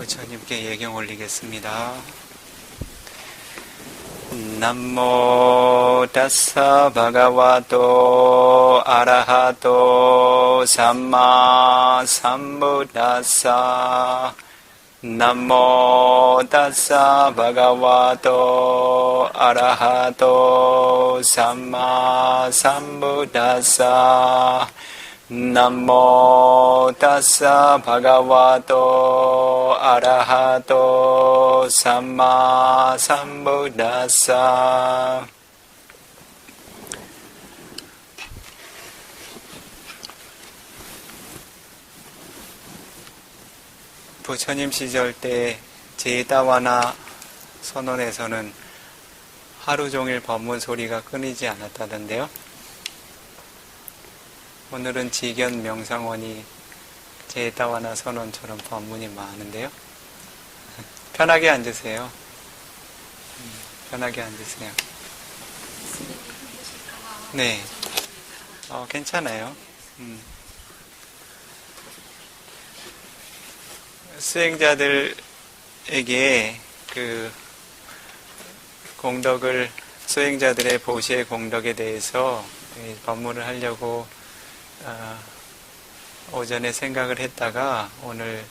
부처님께 예경 올리겠습니다. 남모 다사 바가와토 아라하토 삼마 삼부다사 남모 다사 바가와토 아라하토 삼마 삼부다사 남모 다사 바가와토 아라하토 삼마 삼부다사. 부처님 시절 때 제다와나 선원에서는 하루 종일 법문 소리가 끊이지 않았다던데요. 오늘은 지견 명상원이 제다와나 선원처럼 법문이 많은데요. 편하게 앉으세요. 편하게 앉으세요. 네. 괜찮아요. 수행자들에게 그 공덕을, 수행자들의 보시의 공덕에 대해서 법문을 하려고 오전에 생각을 했다가 오늘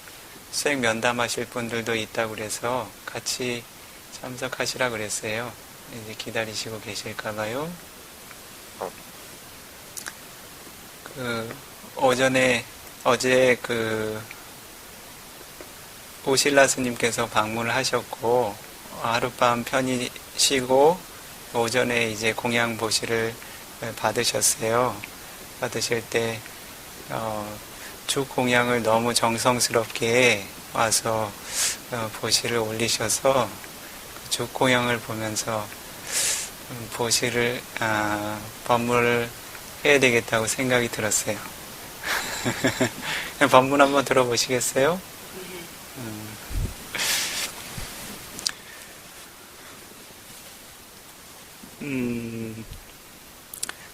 수행 면담하실 분들도 있다고 그래서 같이 참석하시라 그랬어요. 이제 기다리시고 계실까봐요. 어제 오실라 스님께서 방문을 하셨고 하룻밤 편히 쉬고 오전에 이제 공양 보시를 받으셨어요. 받으실 때 주 공양을 너무 정성스럽게 와서 보시를 올리셔서 주 공양을 보면서 보시를 법문을 해야 되겠다고 생각이 들었어요. 법문 한번 들어보시겠어요?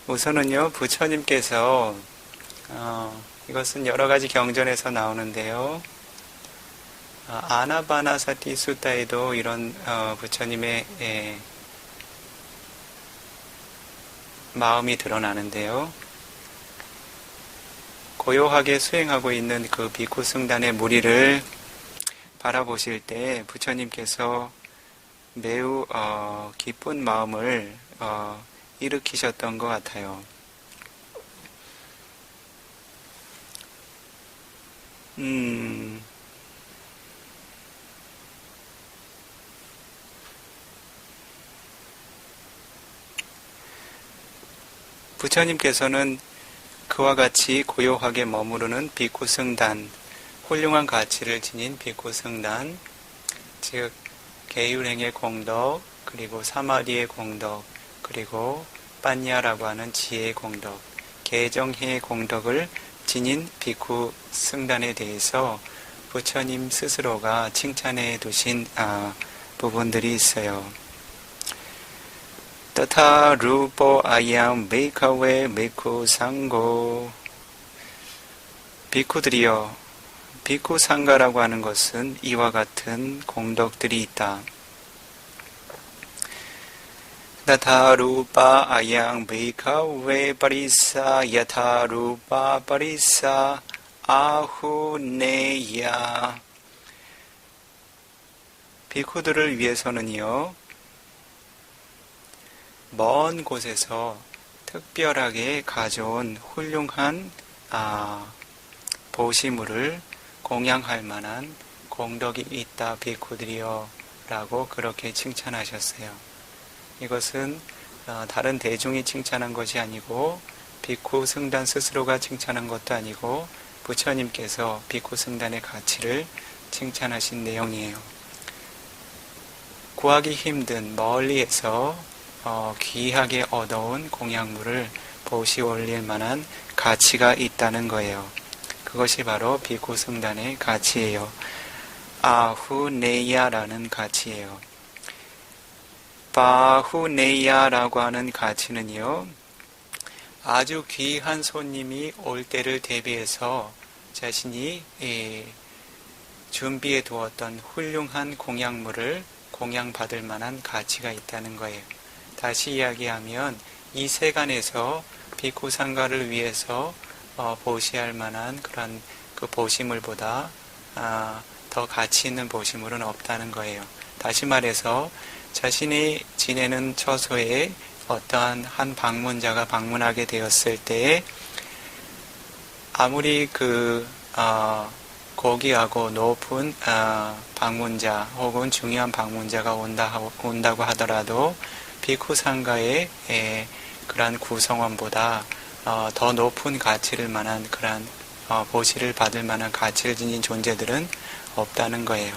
우선은요, 부처님께서 이것은 여러 가지 경전에서 나오는데요. 아나바나사티 수타에도 이런 부처님의 마음이 드러나는데요. 고요하게 수행하고 있는 그 비쿠 승단의 무리를 바라보실 때 부처님께서 매우 기쁜 마음을 일으키셨던 것 같아요. 부처님께서는 그와 같이 고요하게 머무르는 비쿠 승단, 훌륭한 가치를 지닌 비쿠 승단, 즉 계율행의 공덕, 그리고 사마리의 공덕, 그리고 빠냐라고 하는 지혜의 공덕, 개정해의 공덕을 지닌 비쿠 승단에 대해서 부처님 스스로가 칭찬해 두신 부분들이 있어요. 따타 루포 아양 베이카웨 메쿠 상고. 비쿠들이여, 비쿠 상가라고 하는 것은 이와 같은 공덕들이 있다. 나타루파 아양 베이카웨 파리사 야타루파 파리사 아후네야. 비쿠들을 위해서는요, 먼 곳에서 특별하게 가져온 훌륭한 보시물을 공양할 만한 공덕이 있다, 비쿠들이여 라고 그렇게 칭찬하셨어요. 이것은 다른 대중이 칭찬한 것이 아니고 비쿠 승단 스스로가 칭찬한 것도 아니고 부처님께서 비쿠 승단의 가치를 칭찬하신 내용이에요. 구하기 힘든 멀리에서 귀하게 얻어온 공양물을 보시 올릴 만한 가치가 있다는 거예요. 그것이 바로 비쿠 승단의 가치예요. 아후네야라는 가치예요. 바후네야라고 하는 가치는요, 아주 귀한 손님이 올 때를 대비해서 자신이 준비해 두었던 훌륭한 공양물을 공양받을 만한 가치가 있다는 거예요. 다시 이야기하면 이 세간에서 비쿠 상가를 위해서 보시할 만한 그런 그 보시물보다 더 가치 있는 보시물은 없다는 거예요. 다시 말해서 자신이 지내는 처소에 어떠한 한 방문자가 방문하게 되었을 때에 아무리 고귀하고 높은 방문자 혹은 중요한 방문자가 온다고 하더라도 비쿠 상가의 그러한 구성원보다 더 높은 가치를 만한 그러한 보시를 받을 만한 가치를 지닌 존재들은 없다는 거예요.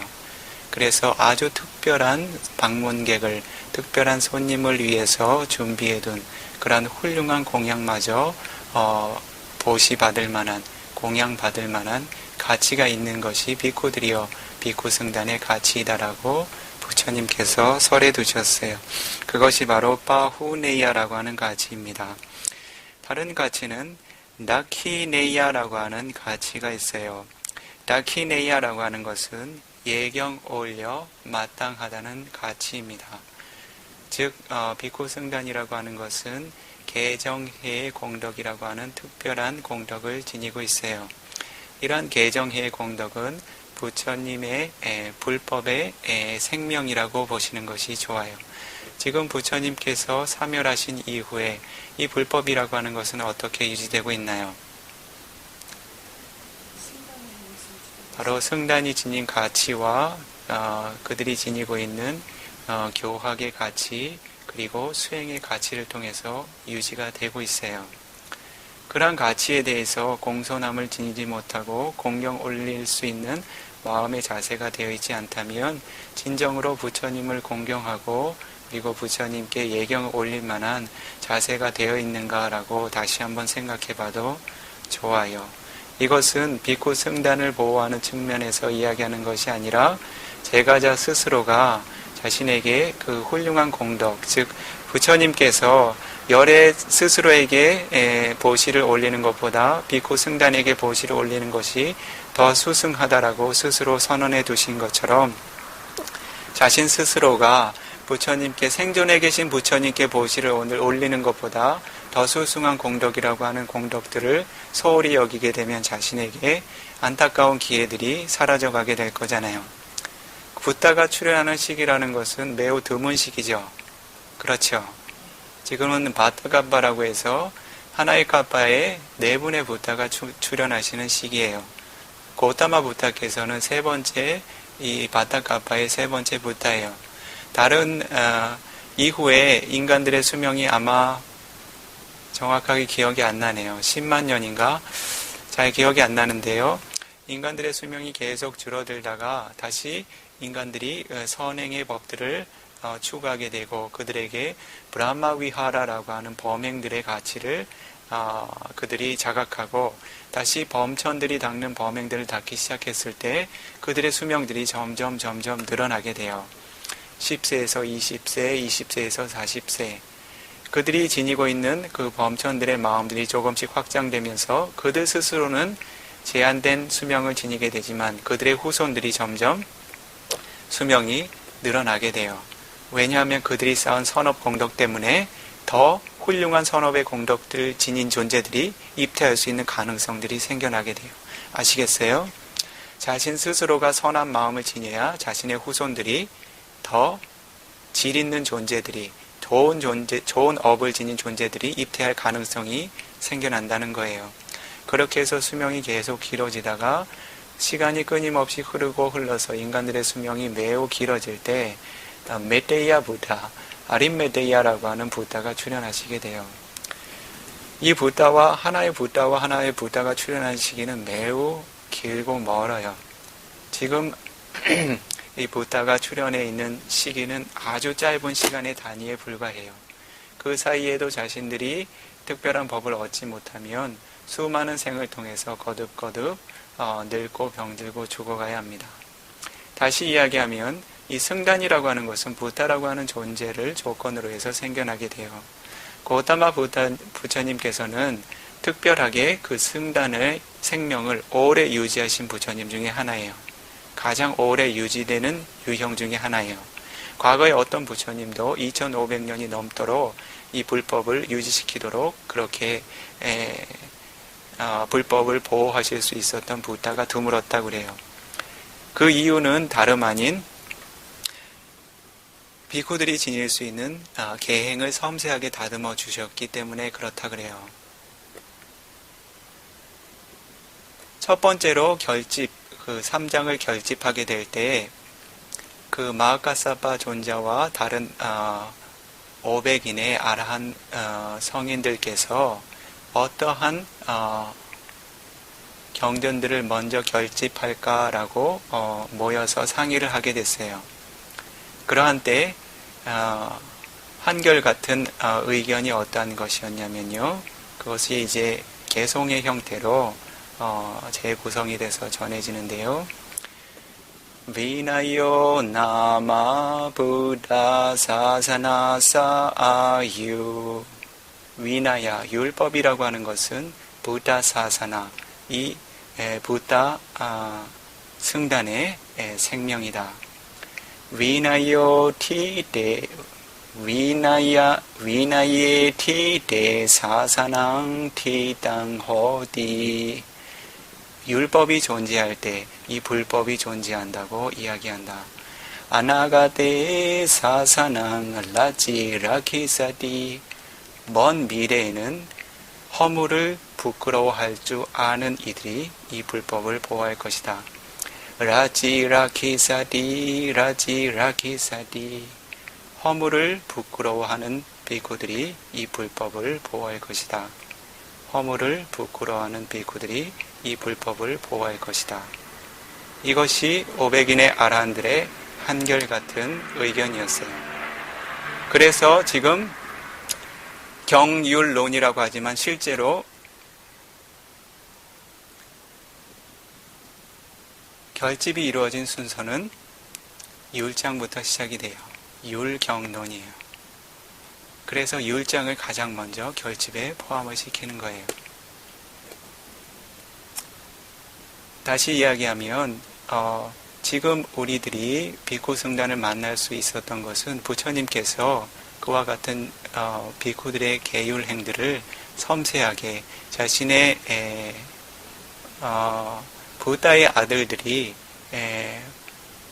그래서 아주 특별한 방문객을, 특별한 손님을 위해서 준비해둔 그러한 훌륭한 공양마저 보시 받을 만한, 공양 받을 만한 가치가 있는 것이 비쿠들이여 비쿠 승단의 가치이다라고 부처님께서 설해 두셨어요. 그것이 바로 빠후네이아라고 하는 가치입니다. 다른 가치는 나키네이아라고 하는 가치가 있어요. 나키네이아라고 하는 것은 예경 올려 마땅하다는 가치입니다. 즉 비쿠 승단이라고 하는 것은 개정해의 공덕이라고 하는 특별한 공덕을 지니고 있어요. 이러한 개정해의 공덕은 부처님의 불법의 생명이라고 보시는 것이 좋아요. 지금 부처님께서 사멸하신 이후에 이 불법이라고 하는 것은 어떻게 유지되고 있나요? 바로 승단이 지닌 가치와 그들이 지니고 있는 교학의 가치 그리고 수행의 가치를 통해서 유지가 되고 있어요. 그러한 가치에 대해서 공손함을 지니지 못하고 공경 올릴 수 있는 마음의 자세가 되어 있지 않다면 진정으로 부처님을 공경하고 그리고 부처님께 예경을 올릴 만한 자세가 되어 있는가라고 다시 한번 생각해 봐도 좋아요. 이것은 비쿠 승단을 보호하는 측면에서 이야기하는 것이 아니라 제가자 스스로가 자신에게 그 훌륭한 공덕, 즉 부처님께서 열애 스스로에게 보시를 올리는 것보다 비쿠 승단에게 보시를 올리는 것이 더 수승하다라고 스스로 선언해 두신 것처럼 자신 스스로가 부처님께 생존해 계신 부처님께 보시를 오늘 올리는 것보다 더 수승한 공덕이라고 하는 공덕들을 소홀히 여기게 되면 자신에게 안타까운 기회들이 사라져가게 될 거잖아요. 붓다가 출현하는 시기라는 것은 매우 드문 시기죠. 그렇죠. 지금은 바타갑바라고 해서 하나의 갑바에 4분의 붓다가 출현하시는 시기예요. 고타마 붓다께서는 세 번째 이 바타갑바의 세 번째 붓다예요. 다른 이후에 인간들의 수명이 아마 정확하게 기억이 안 나네요. 10만 년인가? 잘 기억이 안 나는데요. 인간들의 수명이 계속 줄어들다가 다시 인간들이 선행의 법들을 추구하게 되고 그들에게 브라마 위하라라고 하는 범행들의 가치를 그들이 자각하고 다시 범천들이 닦는 범행들을 닦기 시작했을 때 그들의 수명들이 점점 늘어나게 돼요. 10세에서 20세, 20세에서 40세 그들이 지니고 있는 그 범천들의 마음들이 조금씩 확장되면서 그들 스스로는 제한된 수명을 지니게 되지만 그들의 후손들이 점점 수명이 늘어나게 돼요. 왜냐하면 그들이 쌓은 선업 공덕 때문에 더 훌륭한 선업의 공덕들 지닌 존재들이 입퇴할 수 있는 가능성들이 생겨나게 돼요. 아시겠어요? 자신 스스로가 선한 마음을 지녀야 자신의 후손들이 더 질 있는 존재들이 좋은 업을 지닌 존재들이 입퇴할 가능성이 생겨난다는 거예요. 그렇게 해서 수명이 계속 길어지다가 시간이 끊임없이 흐르고 흘러서 인간들의 수명이 매우 길어질 때 메테이아 부다, 아린메테이아라고 하는 부다가 출현하시게 돼요. 이 부다와 하나의 부다가 출현한 시기는 매우 길고 멀어요. 지금 이 부다가 출현해 있는 시기는 아주 짧은 시간의 단위에 불과해요. 그 사이에도 자신들이 특별한 법을 얻지 못하면 수많은 생을 통해서 거듭 늙고 병들고 죽어가야 합니다. 다시 이야기하면 이 승단이라고 하는 것은 부다라고 하는 존재를 조건으로 해서 생겨나게 돼요. 고타마 부처님께서는 특별하게 그 승단의 생명을 오래 유지하신 부처님 중에 하나예요. 가장 오래 유지되는 유형 중에 하나예요. 과거에 어떤 부처님도 2500년이 넘도록 이 불법을 유지시키도록 그렇게 불법을 보호하실 수 있었던 부다가 드물었다고 그래요. 그 이유는 다름 아닌 비구들이 지닐 수 있는 계행을 섬세하게 다듬어 주셨기 때문에 그렇다 그래요. 첫 번째로 결집, 그 3장을 결집하게 될 때 그 마하카사파 존자와 다른 500인의 아라한 성인들께서 어떠한 경전들을 먼저 결집할까라고 모여서 상의를 하게 됐어요. 그러한 때 한결같은 의견이 어떠한 것이었냐면요. 그것이 이제 개송의 형태로 재구성이 돼서 전해지는데요. 비나요 나마 부다 사사나사 아유. 위나야, 율법이라고 하는 것은 부다 사사나, 이 부다 승단의 생명이다. 위나요 티데 위나예 티데 사사낭 티당 호디. 율법이 존재할 때 이 불법이 존재한다고 이야기한다. 아나가테 사사낭 라지 라키사디. 먼 미래에는 허물을 부끄러워할 줄 아는 이들이 이 불법을 보호할 것이다. 라지라키사디 라지라키사디. 허물을 부끄러워하는 비구들이 이 불법을 보호할 것이다. 허물을 부끄러워하는 비구들이 이 불법을 보호할 것이다. 이것이 500인의 아라한들의 한결같은 의견이었어요. 그래서 지금 경율론이라고 하지만 실제로 결집이 이루어진 순서는 율장부터 시작이 돼요. 율경론이에요. 그래서 율장을 가장 먼저 결집에 포함을 시키는 거예요. 다시 이야기하면 지금 우리들이 비구 승단을 만날 수 있었던 것은 부처님께서 그와 같은 비구들의 계율 행들을 섬세하게 자신의 부다의 아들들이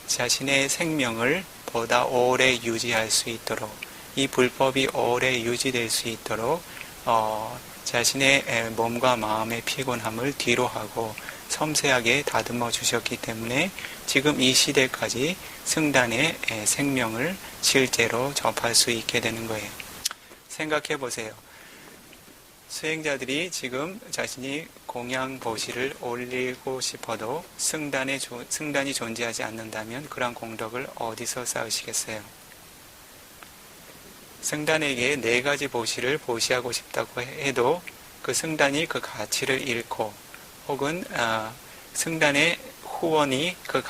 자신의 생명을 보다 오래 유지할 수 있도록, 이 불법이 오래 유지될 수 있도록 자신의 몸과 마음의 피곤함을 뒤로하고 섬세하게 다듬어 주셨기 때문에 지금 이 시대까지 승단의 생명을 실제로 접할 수 있게 되는 거예요. 생각해 보세요. 수행자들이 지금 자신이 공양 보시를 올리고 싶어도 승단이 존재하지 않는다면 그런 공덕을 어디서 쌓으시겠어요? 승단에게 4가지 보시를 보시하고 싶다고 해도 그 승단이 그 가치를 잃고 혹은 승단의 후원이 그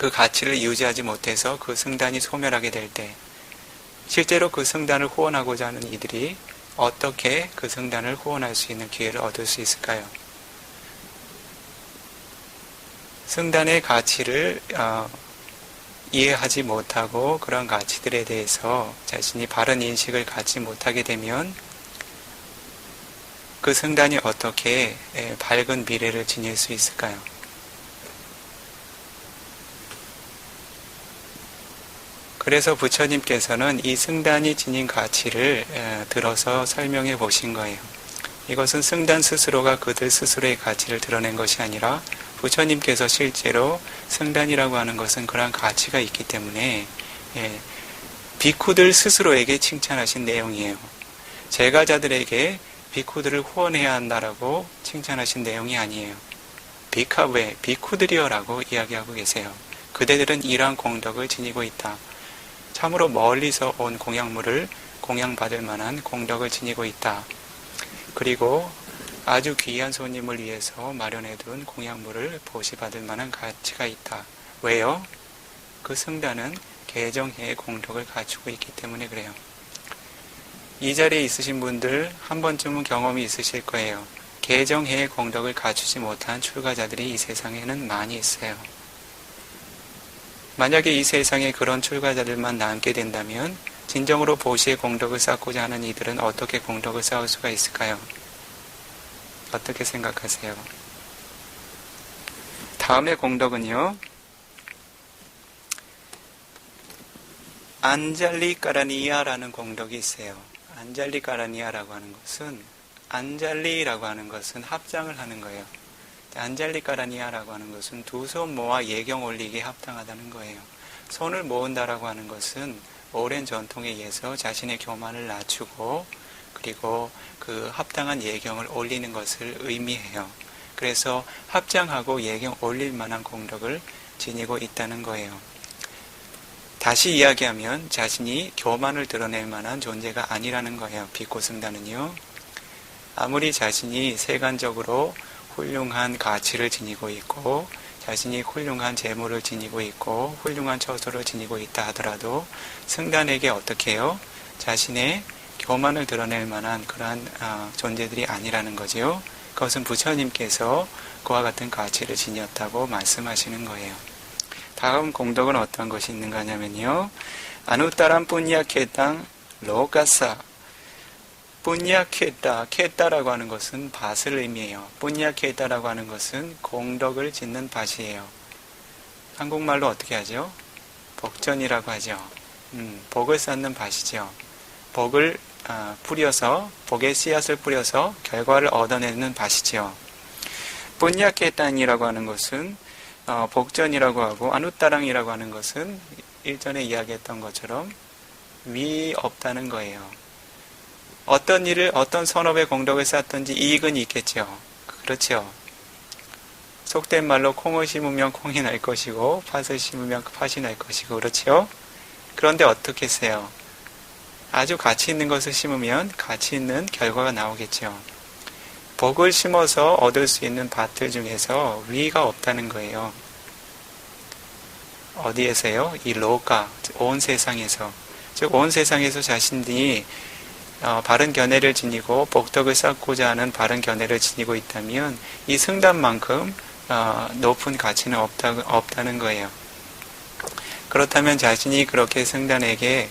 가치를 유지하지 못해서 그 승단이 소멸하게 될 때 실제로 그 승단을 후원하고자 하는 이들이 어떻게 그 승단을 후원할 수 있는 기회를 얻을 수 있을까요? 승단의 가치를 이해하지 못하고 그런 가치들에 대해서 자신이 바른 인식을 갖지 못하게 되면 그 승단이 어떻게 밝은 미래를 지닐 수 있을까요? 그래서 부처님께서는 이 승단이 지닌 가치를 들어서 설명해 보신 거예요. 이것은 승단 스스로가 그들 스스로의 가치를 드러낸 것이 아니라 부처님께서 실제로 승단이라고 하는 것은 그러한 가치가 있기 때문에 비쿠들 스스로에게 칭찬하신 내용이에요. 제가자들에게 비쿠들을 후원해야 한다라고 칭찬하신 내용이 아니에요. 비카브에 비쿠들이여라고 이야기하고 계세요. 그대들은 이러한 공덕을 지니고 있다. 참으로 멀리서 온 공양물을 공양받을 만한 공덕을 지니고 있다. 그리고 아주 귀한 손님을 위해서 마련해둔 공양물을 보시받을 만한 가치가 있다. 왜요? 그 승단은 개정해의 공덕을 갖추고 있기 때문에 그래요. 이 자리에 있으신 분들 한 번쯤은 경험이 있으실 거예요. 개정해의 공덕을 갖추지 못한 출가자들이 이 세상에는 많이 있어요. 만약에 이 세상에 그런 출가자들만 남게 된다면 진정으로 보시의 공덕을 쌓고자 하는 이들은 어떻게 공덕을 쌓을 수가 있을까요? 어떻게 생각하세요? 다음의 공덕은요, 안잘리까라니아라는 공덕이 있어요. 안잘리까라니아라고 하는 것은, 안잘리라고 하는 것은 합장을 하는 거예요. 안잘리까라니아라고 하는 것은 두 손 모아 예경 올리기에 합당하다는 거예요. 손을 모은다라고 하는 것은 오랜 전통에 의해서 자신의 교만을 낮추고 그리고 그 합당한 예경을 올리는 것을 의미해요. 그래서 합장하고 예경 올릴 만한 공덕을 지니고 있다는 거예요. 다시 이야기하면 자신이 교만을 드러낼 만한 존재가 아니라는 거예요. 비꼬승단은요. 아무리 자신이 세간적으로 훌륭한 가치를 지니고 있고 자신이 훌륭한 재물을 지니고 있고 훌륭한 처소를 지니고 있다 하더라도 승단에게 어떻게 해요? 자신의 교만을 드러낼 만한 그러한 존재들이 아니라는 거지요. 그것은 부처님께서 그와 같은 가치를 지녔다고 말씀하시는 거예요. 다음 공덕은 어떤 것이 있는가 하냐면요. 아누따람 뿌냐케땅 로가사. 뿌냐케따, 케따라고 하는 것은 밭을 의미해요. 뿌냐케따라고 하는 것은 공덕을 짓는 밭이에요. 한국말로 어떻게 하죠? 복전이라고 하죠. 복을 쌓는 밭이죠. 복을 뿌려서, 복의 씨앗을 뿌려서 결과를 얻어내는 밭이죠. 뿌냐케땅이라고 하는 것은 복전이라고 하고 아누따랑이라고 하는 것은 일전에 이야기했던 것처럼 위 없다는 거예요. 어떤 일을, 어떤 선업의 공덕을 쌓든지 이익은 있겠죠. 그렇죠. 속된 말로 콩을 심으면 콩이 날 것이고 팥을 심으면 팥이 날 것이고 그렇죠. 그런데 어떻게 해요? 아주 가치 있는 것을 심으면 가치 있는 결과가 나오겠죠. 복을 심어서 얻을 수 있는 밭들 중에서 위가 없다는 거예요. 어디에서요? 이 로가, 온 세상에서. 즉 온 세상에서 자신들이 바른 견해를 지니고 복덕을 쌓고자 하는 바른 견해를 지니고 있다면 이 승단만큼 높은 가치는 없다는 거예요. 그렇다면 자신이 그렇게 승단에게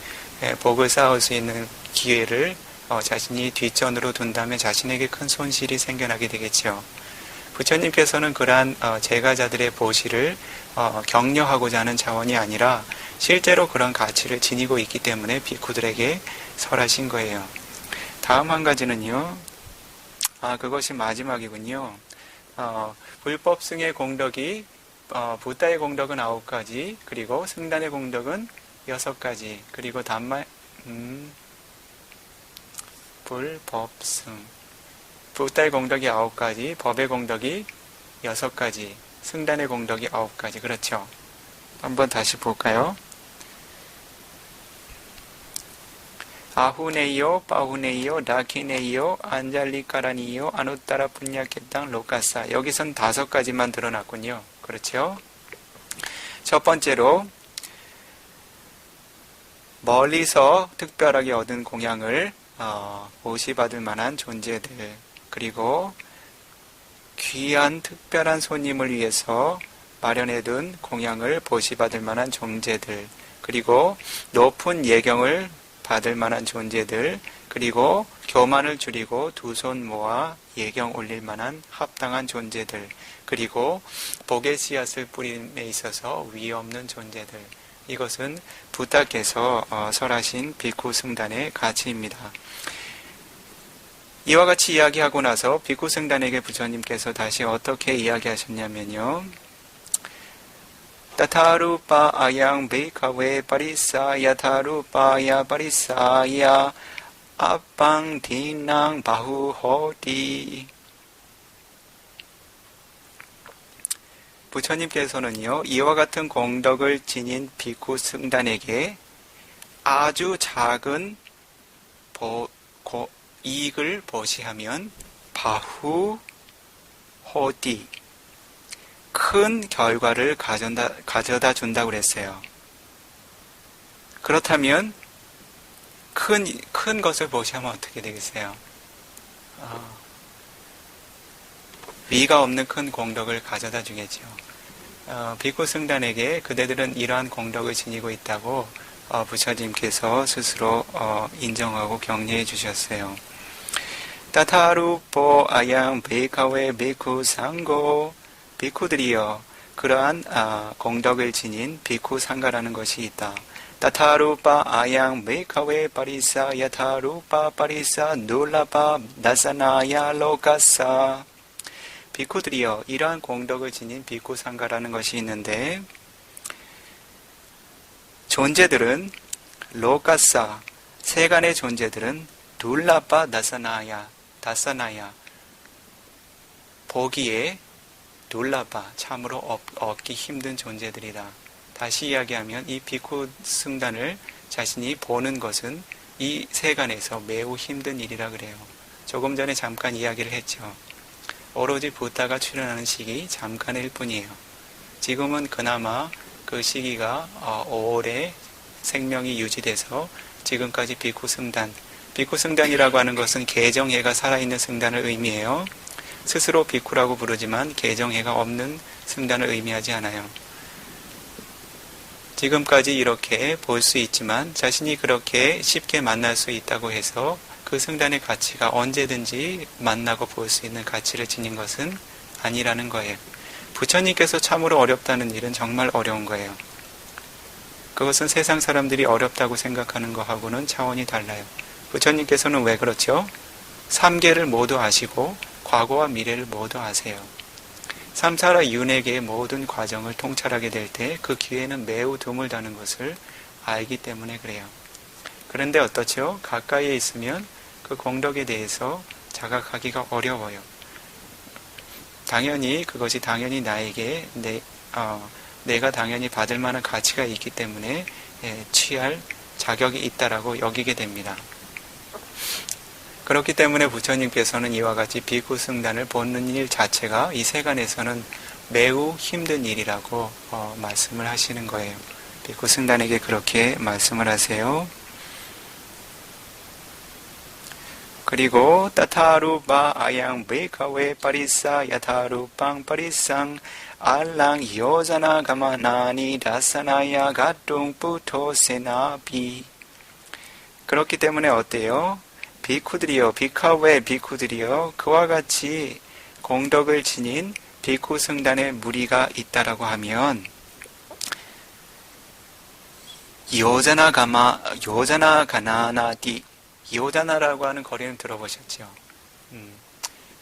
복을 쌓을 수 있는 기회를 자신이 뒷전으로 둔다면 자신에게 큰 손실이 생겨나게 되겠죠. 부처님께서는 그러한 제가자들의 보시를 격려하고자 하는 차원이 아니라 실제로 그런 가치를 지니고 있기 때문에 비쿠들에게 설하신 거예요. 다음 한 가지는요. 그것이 마지막이군요. 불법승의 공덕이 부다의 공덕은 9가지, 그리고 승단의 공덕은 6가지, 그리고 불법승. 부다의 공덕이 9가지, 법의 공덕이 6가지, 승단의 공덕이 9가지. 그렇죠. 한번 다시 볼까요? 아후네이요, 빠후네이요, 다키네이요, 안잘리까라니요, 아누따라 분야케땅 로카사. 여기선 5가지만 드러났군요. 그렇죠? 첫 번째로 멀리서 특별하게 얻은 공양을 보시받을 만한 존재들, 그리고 귀한 특별한 손님을 위해서 마련해둔 공양을 보시받을 만한 존재들, 그리고 높은 예경을 받을 만한 존재들, 그리고 교만을 줄이고 두 손 모아 예경 올릴 만한 합당한 존재들, 그리고 복의 씨앗을 뿌림에 있어서 위 없는 존재들. 이것은 부다께서 설하신 비쿠 승단의 가치입니다. 이와 같이 이야기하고 나서 비쿠 승단에게 부처님께서 다시 어떻게 이야기하셨냐면요. 타타루파 아양 베이카웨 파리사야 타루파야 파리사야 아빵 디낭 바후호디. 부처님께서는요, 이와 같은 공덕을 지닌 비쿠 승단에게 아주 작은 이익을 보시하면 바후 호디, 큰 결과를 가져다 준다고 그랬어요. 그렇다면 큰 것을 보시하면 어떻게 되겠어요? 미가 없는 큰 공덕을 가져다 주겠죠. 비쿠 승단에게 그대들은 이러한 공덕을 지니고 있다고 부처님께서 스스로 인정하고 격려해 주셨어요. 따타루포 아양 베이카웨 비쿠 상고, 비쿠들이여 그러한 공덕을 지닌 비쿠 상가라는 것이 있다. 따타루파 아양 베이카웨 파리사 야타루파 파리사 놀라파 나사나야 로카사. 비쿠들이여 이러한 공덕을 지닌 비쿠 상가라는 것이 있는데, 존재들은 로카사 세간의 존재들은 둘라파 다사나야 보기에 둘라파 참으로 얻기 힘든 존재들이다. 다시 이야기하면 이 비쿠 승단을 자신이 보는 것은 이 세간에서 매우 힘든 일이라 그래요. 조금 전에 잠깐 이야기를 했죠. 오로지 부다가 출현하는 시기 잠깐일 뿐이에요. 지금은 그나마 그 시기가 오래 생명이 유지돼서 지금까지 비쿠 승단이라고 하는 것은 개정해가 살아있는 승단을 의미해요. 스스로 비쿠라고 부르지만 개정해가 없는 승단을 의미하지 않아요. 지금까지 이렇게 볼 수 있지만 자신이 그렇게 쉽게 만날 수 있다고 해서 그 승단의 가치가 언제든지 만나고 볼 수 있는 가치를 지닌 것은 아니라는 거예요. 부처님께서 참으로 어렵다는 일은 정말 어려운 거예요. 그것은 세상 사람들이 어렵다고 생각하는 것하고는 차원이 달라요. 부처님께서는 왜 그렇죠? 3계를 모두 아시고 과거와 미래를 모두 아세요. 삼사라 윤회계의 모든 과정을 통찰하게 될 때 그 기회는 매우 드물다는 것을 알기 때문에 그래요. 그런데 어떻죠? 가까이에 있으면 그 공덕에 대해서 자각하기가 어려워요. 당연히 그것이 당연히 나에게 내가 당연히 받을 만한 가치가 있기 때문에 취할 자격이 있다라고 여기게 됩니다. 그렇기 때문에 부처님께서는 이와 같이 비쿠 승단을 보는 일 자체가 이 세간에서는 매우 힘든 일이라고 말씀을 하시는 거예요. 비쿠 승단에게 그렇게 말씀을 하세요. 그리고 따타루바 아양 베이카웨 파리사 야타루빵 파리상 알랑 요자나 가마나니 다사나야 가tung 부토세나비. 그렇기 때문에 어때요? 비쿠들이여 비카웨 비쿠들이여 그와 같이 공덕을 지닌 비쿠 승단의 무리가 있다라고 하면 요자나 가나나디, 요자나라고 하는 거리는 들어보셨죠?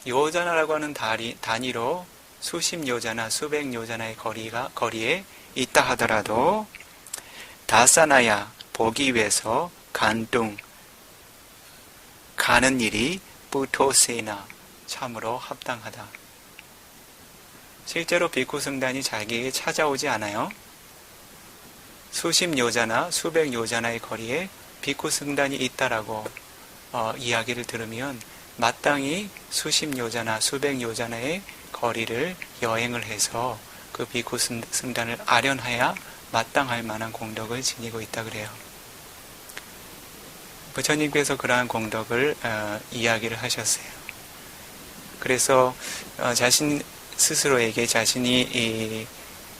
요자나라고 하는 단위로 수십 요자나 수백 요자나의 거리에 있다 하더라도 다사나야 보기 위해서 간뚱 가는 일이 부토세나 참으로 합당하다. 실제로 비쿠 승단이 자기에게 찾아오지 않아요. 수십 요자나 수백 요자나의 거리에 비쿠 승단이 있다라고 이야기를 들으면 마땅히 수십 요자나 수백 요자나의 거리를 여행을 해서 그 비쿠 승단을 아련해야 마땅할 만한 공덕을 지니고 있다 그래요. 부처님께서 그러한 공덕을 이야기를 하셨어요. 그래서 자신 스스로에게 자신이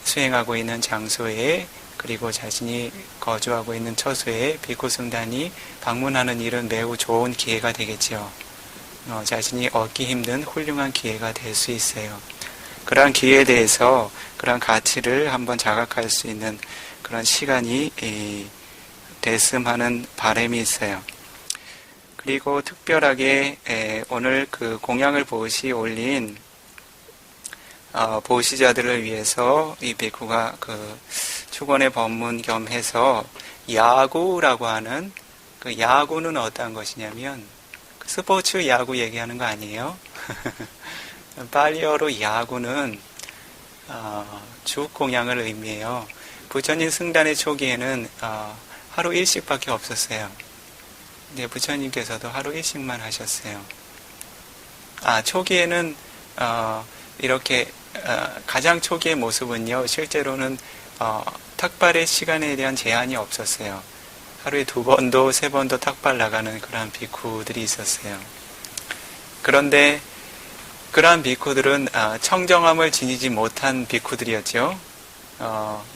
수행하고 있는 장소에 그리고 자신이 거주하고 있는 처소에 비쿠 승단이 방문하는 일은 매우 좋은 기회가 되겠죠. 자신이 얻기 힘든 훌륭한 기회가 될 수 있어요. 그러한 기회에 대해서 그러한 가치를 한번 자각할 수 있는 그런 시간이 됐음 하는 바람이 있어요. 그리고 특별하게 오늘 그 공양을 보시 올린 보시자들을 위해서 이 비쿠가 그 축원의 법문 겸해서 야구라고 하는 그 야구는 어떠한 것이냐면 스포츠 야구 얘기하는 거 아니에요? 팔리어로 야구는 죽공양을 의미해요. 부처님 승단의 초기에는 하루 일식밖에 없었어요. 근데 부처님께서도 하루 일식만 하셨어요. 초기에는 이렇게 가장 초기의 모습은요, 실제로는 탁발의 시간에 대한 제한이 없었어요. 하루에 2번도 3번도 탁발 나가는 그런 비쿠들이 있었어요. 그런데 그러한 비쿠들은 청정함을 지니지 못한 비쿠들이었죠.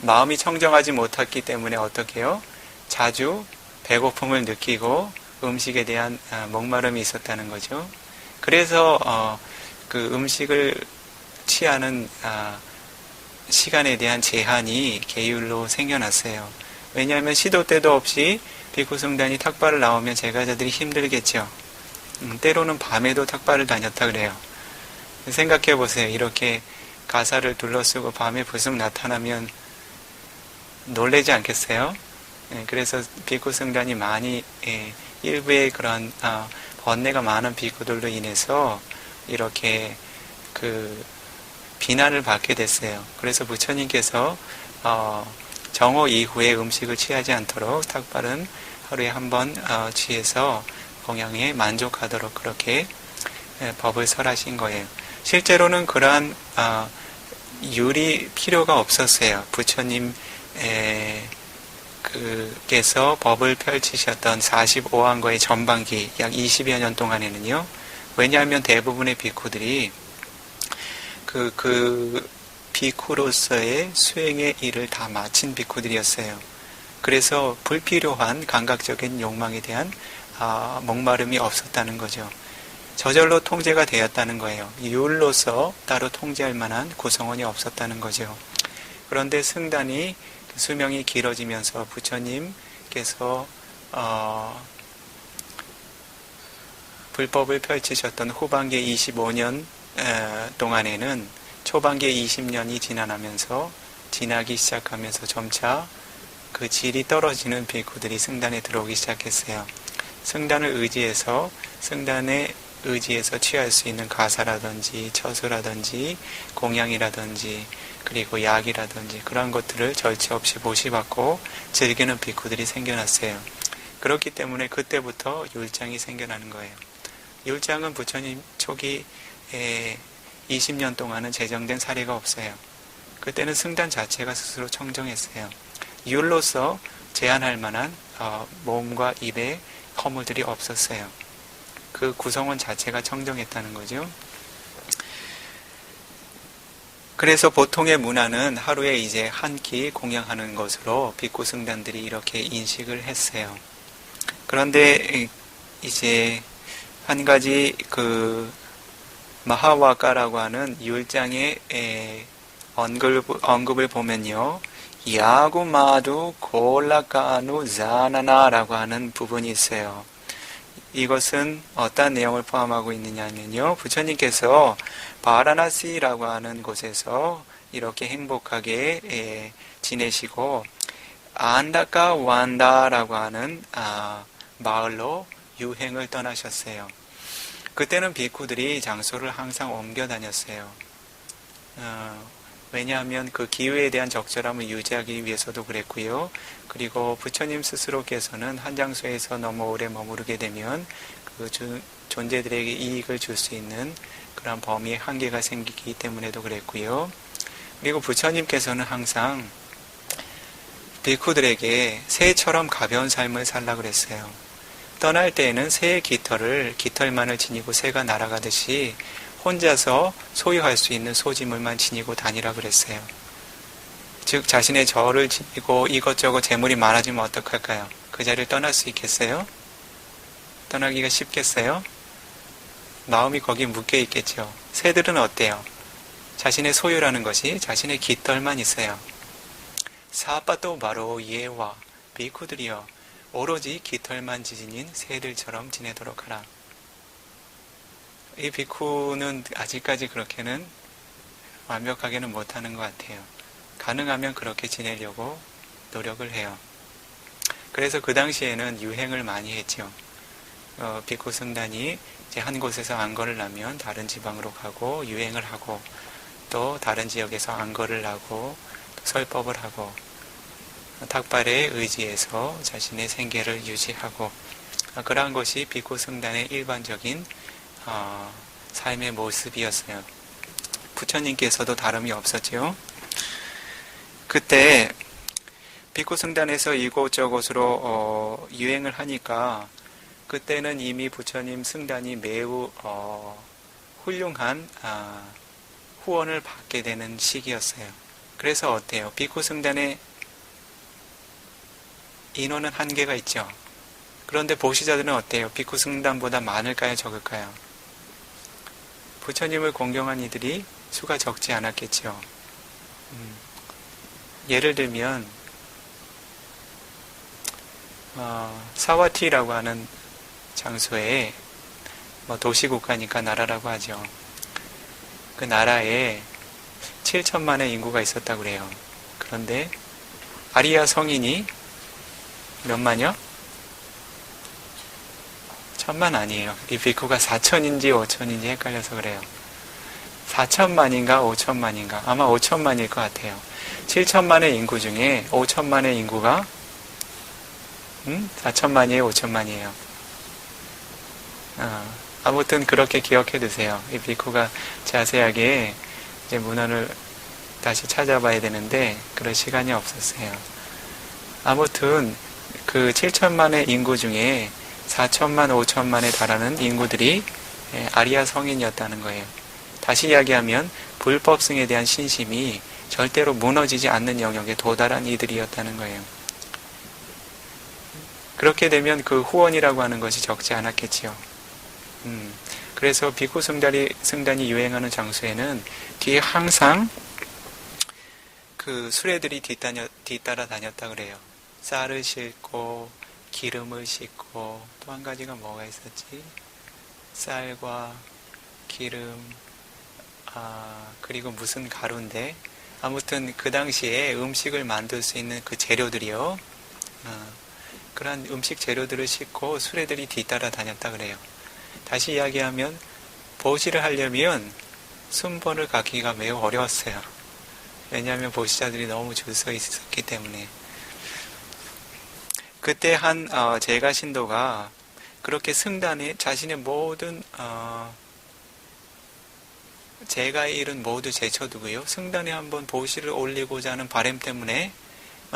마음이 청정하지 못했기 때문에 어떻게 해요? 자주 배고픔을 느끼고 음식에 대한 목마름이 있었다는 거죠. 그래서 그 음식을 취하는 시간에 대한 제한이 계율로 생겨났어요. 왜냐하면 시도 때도 없이 비쿠 승단이 탁발을 나오면 제가자들이 힘들겠죠. 때로는 밤에도 탁발을 다녔다 그래요. 생각해 보세요. 이렇게 가사를 둘러쓰고 밤에 불쑥 나타나면 놀라지 않겠어요? 그래서 비쿠 승단이 많이 일부의 그런 번뇌가 많은 비쿠들로 인해서 이렇게 그 비난을 받게 됐어요. 그래서 부처님께서 정오 이후에 음식을 취하지 않도록 탁발은 하루에 한 번 취해서 공양에 만족하도록 그렇게 법을 설하신 거예요. 실제로는 그러한 율이 필요가 없었어요. 부처님 그께서 법을 펼치셨던 45왕거의 전반기 약 20여 년 동안에는요. 왜냐하면 대부분의 비쿠들이 그 비쿠로서의 수행의 일을 다 마친 비쿠들이었어요. 그래서 불필요한 감각적인 욕망에 대한 목마름이 없었다는 거죠. 저절로 통제가 되었다는 거예요. 율로서 따로 통제할 만한 구성원이 없었다는 거죠. 그런데 승단이 수명이 길어지면서 부처님께서 불법을 펼치셨던 후반기 25년 동안에는 초반기 20년이 지나기 시작하면서 점차 그 질이 떨어지는 비쿠들이 승단에 들어오기 시작했어요. 승단을 의지해서 취할 수 있는 가사라든지 처수라든지 공양이라든지 그리고 약이라든지 그런 것들을 절제 없이 모시받고 즐기는 비쿠들이 생겨났어요. 그렇기 때문에 그때부터 율장이 생겨나는 거예요. 율장은 부처님 초기 20년 동안은 제정된 사례가 없어요. 그때는 승단 자체가 스스로 청정했어요. 율로서 제한할 만한 몸과 입에 허물들이 없었어요. 그 구성원 자체가 청정했다는 거죠. 그래서 보통의 문화는 하루에 이제 한 끼 공양하는 것으로 비쿠 승단들이 이렇게 인식을 했어요. 그런데 이제 한 가지 그 마하와카라고 하는 율장의 언급을 보면요. 야구마두 골라카누 자나나라고 하는 부분이 있어요. 이것은 어떤 내용을 포함하고 있느냐면요. 부처님께서 바라나시라고 하는 곳에서 이렇게 행복하게 지내시고 안다카 완다라고 하는 마을로 유행을 떠나셨어요. 그때는 비쿠들이 장소를 항상 옮겨 다녔어요. 왜냐하면 그 기후에 대한 적절함을 유지하기 위해서도 그랬고요. 그리고 부처님 스스로께서는 한 장소에서 너무 오래 머무르게 되면 그 존재들에게 이익을 줄 수 있는 그런 범위의 한계가 생기기 때문에도 그랬고요. 그리고 부처님께서는 항상 비쿠들에게 새처럼 가벼운 삶을 살라 그랬어요. 떠날 때에는 새의 깃털만을 지니고 새가 날아가듯이 혼자서 소유할 수 있는 소지물만 지니고 다니라 그랬어요. 즉 자신의 저를 지니고 이것저것 재물이 많아지면 어떡할까요? 그 자리를 떠날 수 있겠어요? 떠나기가 쉽겠어요? 마음이 거기 묶여 있겠죠. 새들은 어때요? 자신의 소유라는 것이 자신의 깃털만 있어요. 사빠또 바로 예와 비쿠들이여 오로지 깃털만 지닌 새들처럼 지내도록 하라. 이 비쿠는 아직까지 그렇게는 완벽하게는 못하는 것 같아요. 가능하면 그렇게 지내려고 노력을 해요. 그래서 그 당시에는 유행을 많이 했죠. 비쿠 승단이 이제 한 곳에서 안거를 나면 다른 지방으로 가고 유행을 하고 또 다른 지역에서 안거를 나고 또 설법을 하고 탁발에 의지해서 자신의 생계를 유지하고 그러한 것이 비쿠 승단의 일반적인 삶의 모습이었어요. 부처님께서도 다름이 없었죠. 그때 비쿠 승단에서 이곳저곳으로 유행을 하니까 그때는 이미 부처님 승단이 매우 훌륭한 후원을 받게 되는 시기였어요. 그래서 어때요? 비쿠 승단의 인원은 한계가 있죠. 그런데 보시자들은 어때요? 비쿠 승단보다 많을까요? 적을까요? 부처님을 공경한 이들이 수가 적지 않았겠죠. 예를 들면 사와티라고 하는 장소에 도시국가니까 나라라고 하죠. 그 나라에 7천만의 인구가 있었다고 그래요. 그런데 아리아 성인이 몇만요? 1000만 아니에요. 이 비쿠가 4천인지 5천인지 헷갈려서 그래요. 4천만인가 5천만인가? 아마 5천만일 것 같아요. 7천만의 인구 중에 5천만의 인구가 4천만이에요? 5천만이에요? 아무튼 그렇게 기억해 두세요. 이 비쿠가 자세하게 이제 문헌을 다시 찾아봐야 되는데 그럴 시간이 없었어요. 아무튼 그 7천만의 인구 중에 4천만, 5천만에 달하는 인구들이 아리아 성인이었다는 거예요. 다시 이야기하면 불법승에 대한 신심이 절대로 무너지지 않는 영역에 도달한 이들이었다는 거예요. 그렇게 되면 그 후원이라고 하는 것이 적지 않았겠지요. 그래서 비쿠 승단이 유행하는 장소에는 뒤에 항상 그 수레들이 뒤따라 다녔다 그래요. 쌀을 싣고 기름을 싣고 또 한 가지가 뭐가 있었지? 쌀과 기름 그리고 무슨 가루인데 아무튼 그 당시에 음식을 만들 수 있는 그 재료들이요. 그러한 음식 재료들을 싣고 수레들이 뒤따라 다녔다 그래요. 다시 이야기하면 보시를 하려면 순번을 갖기가 매우 어려웠어요. 왜냐하면 보시자들이 너무 줄 서 있었기 때문에. 그때 한 제가 신도가 그렇게 승단에 자신의 모든 제가의 일은 모두 제쳐두고요. 승단에 한번 보시를 올리고자 하는 바람 때문에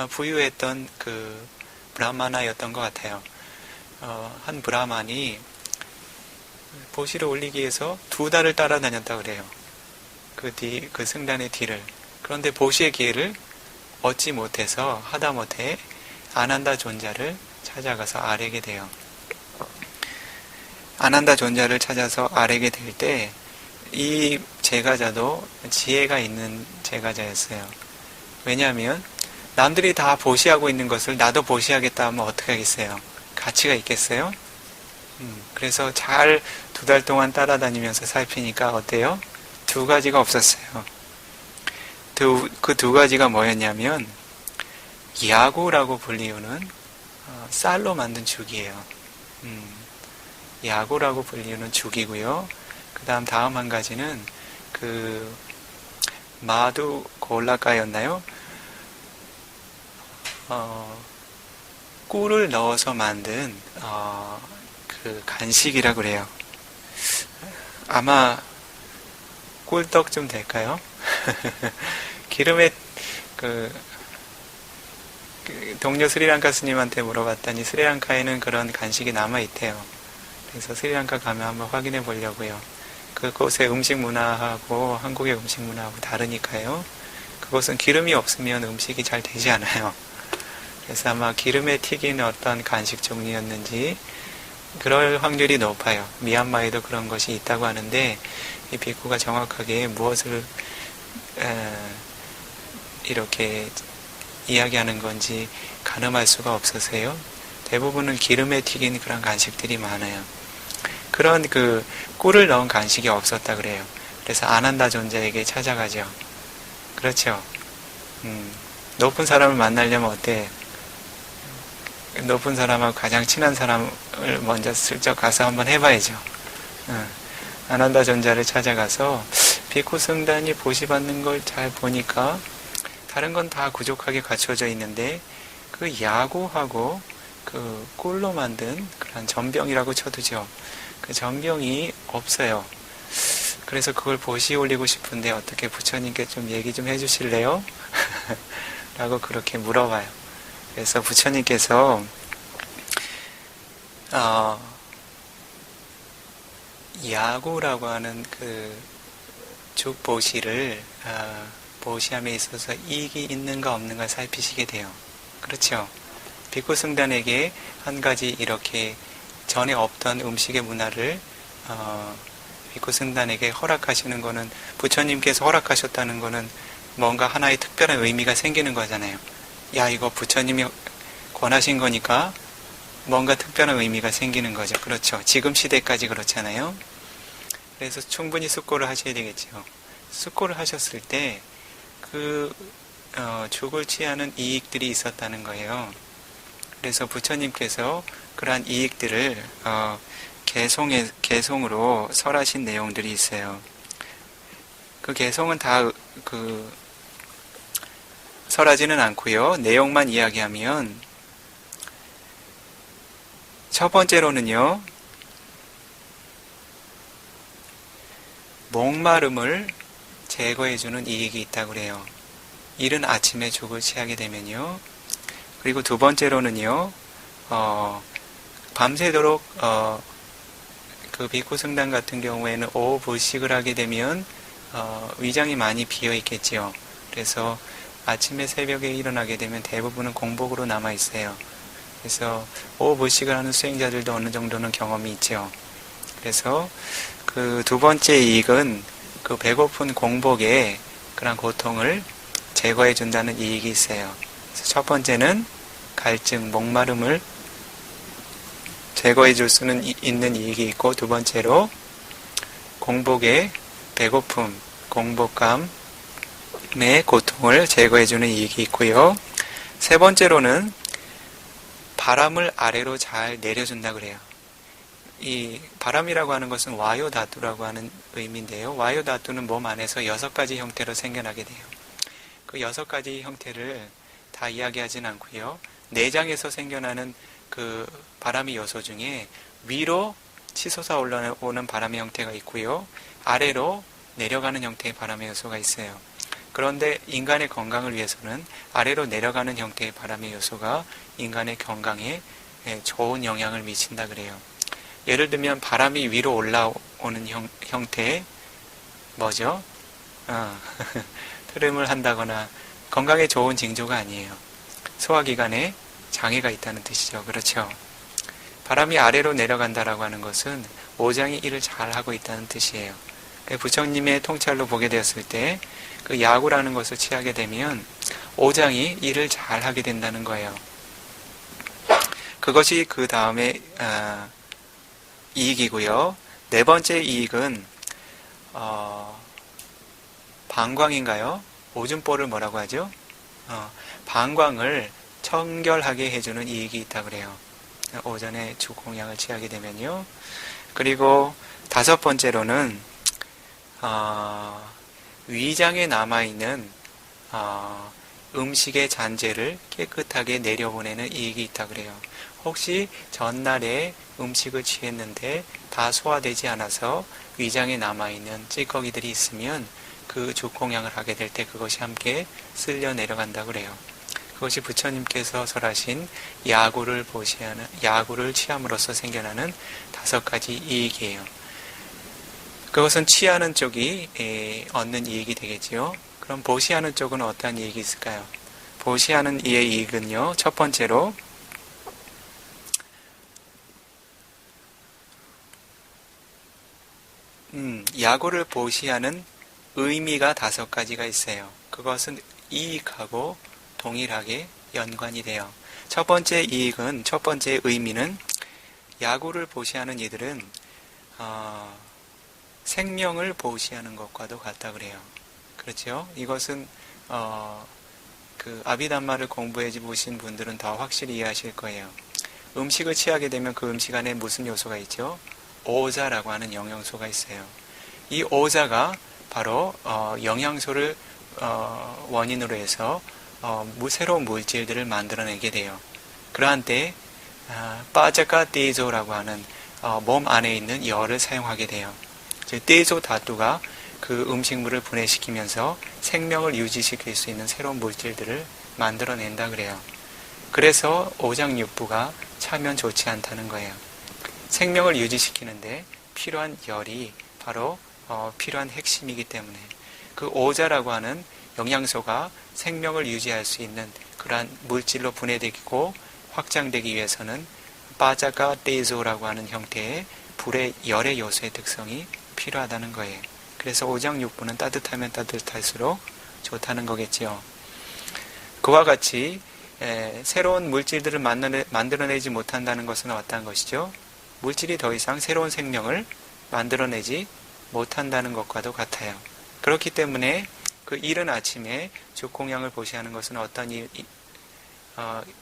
부유했던 그 브라마나였던 것 같아요. 한 브라만이 보시를 올리기 위해서 2달을 따라다녔다고 그래요. 그 승단의 뒤를. 그런데 보시의 기회를 얻지 못해서 하다못해 아난다 존자를 찾아가서 아뢰게 돼요. 아난다 존자를 찾아서 아뢰게 될 때 이 제가자도 지혜가 있는 제가자였어요. 왜냐하면 남들이 다 보시하고 있는 것을 나도 보시하겠다 하면 어떻게 하겠어요? 가치가 있겠어요? 그래서 잘 2달 동안 따라다니면서 살피니까 어때요? 2가지가 없었어요. 그 2가지가 뭐였냐면 야구라고 불리우는 쌀로 만든 죽이에요. 야구라고 불리우는 죽이고요. 다음 한 가지는 그 마두 골라카였나요? 꿀을 넣어서 만든 그 간식이라 그래요. 아마 꿀떡 좀 될까요? 기름에 동료 스리랑카 스님한테 물어봤더니 스리랑카에는 그런 간식이 남아있대요. 그래서 스리랑카 가면 한번 확인해 보려고요. 그곳의 음식 문화하고 한국의 음식 문화하고 다르니까요. 그곳은 기름이 없으면 음식이 잘 되지 않아요. 그래서 아마 기름에 튀긴 어떤 간식 종류였는지 그럴 확률이 높아요. 미얀마에도 그런 것이 있다고 하는데 이 비쿠가 정확하게 무엇을 이렇게 이야기하는 건지 가늠할 수가 없어서요. 대부분은 기름에 튀긴 그런 간식들이 많아요. 그런 그 꿀을 넣은 간식이 없었다 그래요. 그래서 아난다 존자에게 찾아가죠. 그렇죠. 높은 사람을 만나려면 어때? 높은 사람하고 가장 친한 사람을 먼저 슬쩍 가서 한번 해봐야죠. 아난다 존자를 찾아가서 비쿠 승단이 보시받는 걸 잘 보니까 다른 건 다 부족하게 갖춰져 있는데 그 야구하고 그 꿀로 만든 그런 전병이라고 쳐두죠. 그 전병이 없어요. 그래서 그걸 보시 올리고 싶은데 어떻게 부처님께 좀 얘기 좀 해주실래요? 라고 그렇게 물어봐요. 그래서 부처님께서 야구라고 하는 그 죽보시를 보시함에 있어서 이익이 있는가 없는가 살피시게 돼요. 그렇죠? 비구 승단에게 한 가지 이렇게 전에 없던 음식의 문화를 비구 승단에게 허락하시는 거는, 부처님께서 허락하셨다는 거는 뭔가 하나의 특별한 의미가 생기는 거잖아요. 야, 이거 부처님이 권하신 거니까 뭔가 특별한 의미가 생기는 거죠. 그렇죠. 지금 시대까지 그렇잖아요. 그래서 충분히 숙고를 하셔야 되겠죠. 숙고를 하셨을 때 죽을 취하는 이익들이 있었다는 거예요. 그래서 부처님께서 그러한 이익들을 개송으로 설하신 내용들이 있어요. 그 개송은 다 설하지는 않고요. 내용만 이야기하면, 첫 번째로는요, 목마름을 제거해주는 이익이 있다고 그래요. 이른 아침에 죽을 취하게 되면요. 그리고 두 번째로는요, 밤새도록 그 비구 승단 같은 경우에는 오후 불식을 하게 되면 위장이 많이 비어 있겠지요. 그래서 아침에 새벽에 일어나게 되면 대부분은 공복으로 남아 있어요. 그래서 오후 불식을 하는 수행자들도 어느 정도는 경험이 있죠. 그래서 그 두 번째 이익은 그 배고픈 공복의 그런 고통을 제거해 준다는 이익이 있어요. 그래서 첫 번째는 갈증, 목마름을 제거해 줄 수는 있는 이익이 있고, 두 번째로 공복의 배고픔, 공복감의 고통을 제거해 주는 이익이 있고요. 세 번째로는 바람을 아래로 잘 내려준다 그래요. 이 바람이라고 하는 것은 와요 다투라고 하는 의미인데요. 와요 다투는 몸 안에서 6가지 형태로 생겨나게 돼요. 그 6가지 형태를 다 이야기하진 않고요. 내장에서 생겨나는 그 바람의 요소 중에 위로 치솟아 올라오는 바람의 형태가 있고요. 아래로 내려가는 형태의 바람의 요소가 있어요. 그런데 인간의 건강을 위해서는 아래로 내려가는 형태의 바람의 요소가 인간의 건강에 좋은 영향을 미친다 그래요. 예를 들면 바람이 위로 올라오는 형태의 뭐죠? 트림을 한다거나 건강에 좋은 징조가 아니에요. 소화기관에 장애가 있다는 뜻이죠. 그렇죠? 바람이 아래로 내려간다라고 하는 것은 오장이 일을 잘하고 있다는 뜻이에요. 부처님의 통찰로 보게 되었을 때 그 야구라는 것을 취하게 되면 오장이 일을 잘하게 된다는 거예요. 그것이 그 다음에 이익이고요. 네 번째 이익은 방광인가요? 오줌볼을 뭐라고 하죠? 방광을 청결하게 해주는 이익이 있다 그래요. 오전에 죽공양을 취하게 되면요. 그리고 다섯 번째로는 위장에 남아있는 음식의 잔재를 깨끗하게 내려보내는 이익이 있다 그래요. 혹시 전날에 음식을 취했는데 다 소화되지 않아서 위장에 남아있는 찌꺼기들이 있으면 그 죽공양을 하게 될 때 그것이 함께 쓸려 내려간다 그래요. 그것이 부처님께서 설하신 야구를 취함으로써 생겨나는 5가지 이익이에요. 그것은 취하는 쪽이 얻는 이익이 되겠지요. 그럼 보시하는 쪽은 어떠한 이익이 있을까요? 보시하는 이의 이익은요, 첫 번째로 야구를 보시하는 의미가 5가지가 있어요. 그것은 이익하고 동일하게 연관이 돼요. 첫 번째 이익은, 첫 번째 의미는 야구를 보시하는 이들은 생명을 보시하는 것과도 같다 그래요. 그렇죠? 이것은 그 아비담마를 공부해 보신 분들은 더 확실히 이해하실 거예요. 음식을 취하게 되면 그 음식 안에 무슨 요소가 있죠? 오자라고 하는 영양소가 있어요. 이 오자가 바로 영양소를 원인으로 해서 새로운 물질들을 만들어내게 돼요. 그러한 때 빠자카 떼조라고 하는 몸 안에 있는 열을 사용하게 돼요. 즉 떼조 다투가 그 음식물을 분해시키면서 생명을 유지시킬 수 있는 새로운 물질들을 만들어낸다 그래요. 그래서 오장육부가 차면 좋지 않다는 거예요. 생명을 유지시키는데 필요한 열이 바로 필요한 핵심이기 때문에 그 오자라고 하는 영양소가 생명을 유지할 수 있는 그러한 물질로 분해되고 확장되기 위해서는 빠자가 데이조라고 하는 형태의 불의 열의 요소의 특성이 필요하다는 거예요. 그래서 오장육부는 따뜻하면 따뜻할수록 좋다는 거겠지요. 그와 같이 새로운 물질들을 만들어내지 못한다는 것은 어떠한 것이죠? 물질이 더 이상 새로운 생명을 만들어내지 못한다는 것과도 같아요. 그렇기 때문에 그 이른 아침에 죽공양을 보시하는 것은 어떤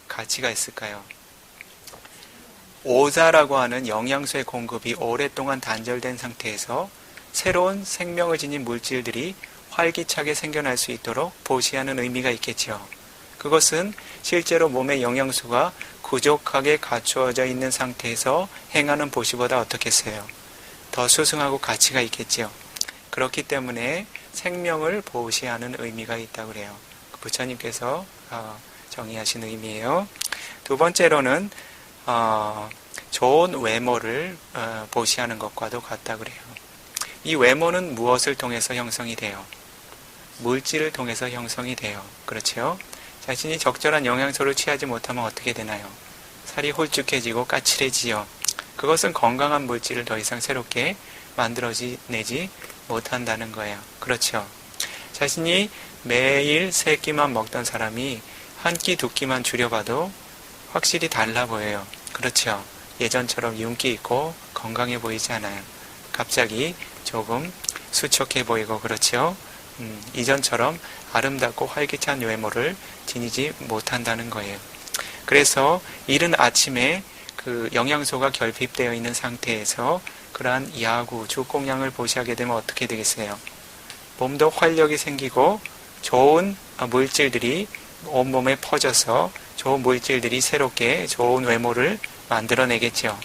가치가 있을까요? 오자라고 하는 영양소의 공급이 오랫동안 단절된 상태에서 새로운 생명을 지닌 물질들이 활기차게 생겨날 수 있도록 보시하는 의미가 있겠죠. 그것은 실제로 몸의 영양소가 부족하게 갖추어져 있는 상태에서 행하는 보시보다 어떻겠어요? 더 수승하고 가치가 있겠지요. 그렇기 때문에 생명을 보시하는 의미가 있다고 그래요. 부처님께서 정의하신 의미예요. 두 번째로는 좋은 외모를 보시하는 것과도 같다고 그래요. 이 외모는 무엇을 통해서 형성이 돼요? 물질을 통해서 형성이 돼요. 그렇죠? 자신이 적절한 영양소를 취하지 못하면 어떻게 되나요? 살이 홀쭉해지고 까칠해지요. 그것은 건강한 물질을 더 이상 새롭게 만들어내지 못한다는 거예요. 그렇죠? 자신이 매일 3끼만 먹던 사람이 한 끼, 2끼만 줄여봐도 확실히 달라 보여요. 그렇죠? 예전처럼 윤기 있고 건강해 보이지 않아요. 갑자기 조금 수척해 보이고 그렇죠? 이전처럼 아름답고 활기찬 외모를 지니지 못한다는 거예요. 그래서 이른 아침에 그 영양소가 결핍되어 있는 상태에서 그러한 야구, 죽공양을 보시하게 되면 어떻게 되겠어요? 몸도 활력이 생기고 좋은 물질들이 온몸에 퍼져서 좋은 물질들이 새롭게 좋은 외모를 만들어내겠죠.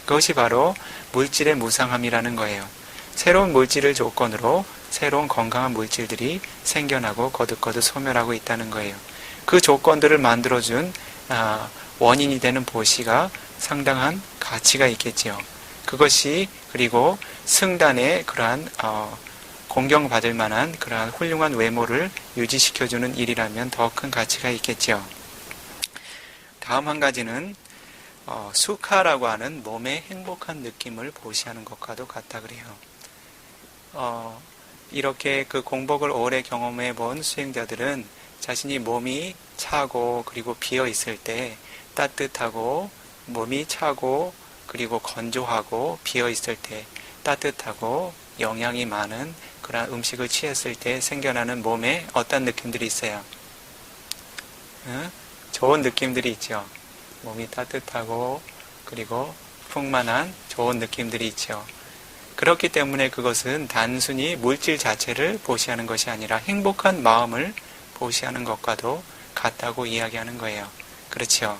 그것이 바로 물질의 무상함이라는 거예요. 새로운 물질을 조건으로 새로운 건강한 물질들이 생겨나고 거듭거듭 소멸하고 있다는 거예요. 그 조건들을 만들어준 원인이 되는 보시가 상당한 가치가 있겠지요. 그것이 그리고 승단의 그러한 공경받을 만한 그러한 훌륭한 외모를 유지시켜주는 일이라면 더 큰 가치가 있겠지요. 다음 한 가지는 수카라고 하는 몸의 행복한 느낌을 보시하는 것과도 같다 그래요. 이렇게 그 공복을 오래 경험해 본 수행자들은 자신이 몸이 차고 그리고 비어 있을 때 따뜻하고 몸이 차고 그리고 건조하고 비어 있을 때 따뜻하고 영양이 많은 그런 음식을 취했을 때 생겨나는 몸에 어떤 느낌들이 있어요? 좋은 느낌들이 있죠. 몸이 따뜻하고 그리고 풍만한 좋은 느낌들이 있죠. 그렇기 때문에 그것은 단순히 물질 자체를 보시하는 것이 아니라 행복한 마음을 보시하는 것과도 같다고 이야기하는 거예요. 그렇죠?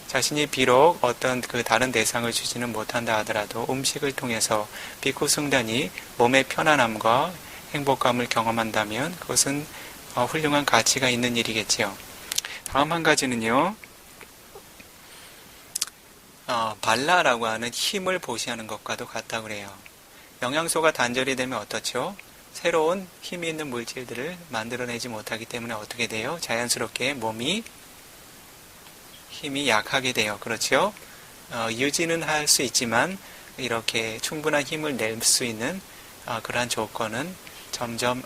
자신이 비록 어떤 그 다른 대상을 주지는 못한다 하더라도 음식을 통해서 비쿠 승단이 몸의 편안함과 행복감을 경험한다면 그것은 훌륭한 가치가 있는 일이겠지요. 다음 한 가지는요. 발라라고 하는 힘을 보시하는 것과도 같다고 그래요. 영양소가 단절이 되면 어떻죠? 새로운 힘이 있는 물질들을 만들어내지 못하기 때문에 어떻게 돼요? 자연스럽게 몸이 힘이 약하게 돼요. 그렇죠? 유지는 할 수 있지만 이렇게 충분한 힘을 낼 수 있는 그러한 조건은 점점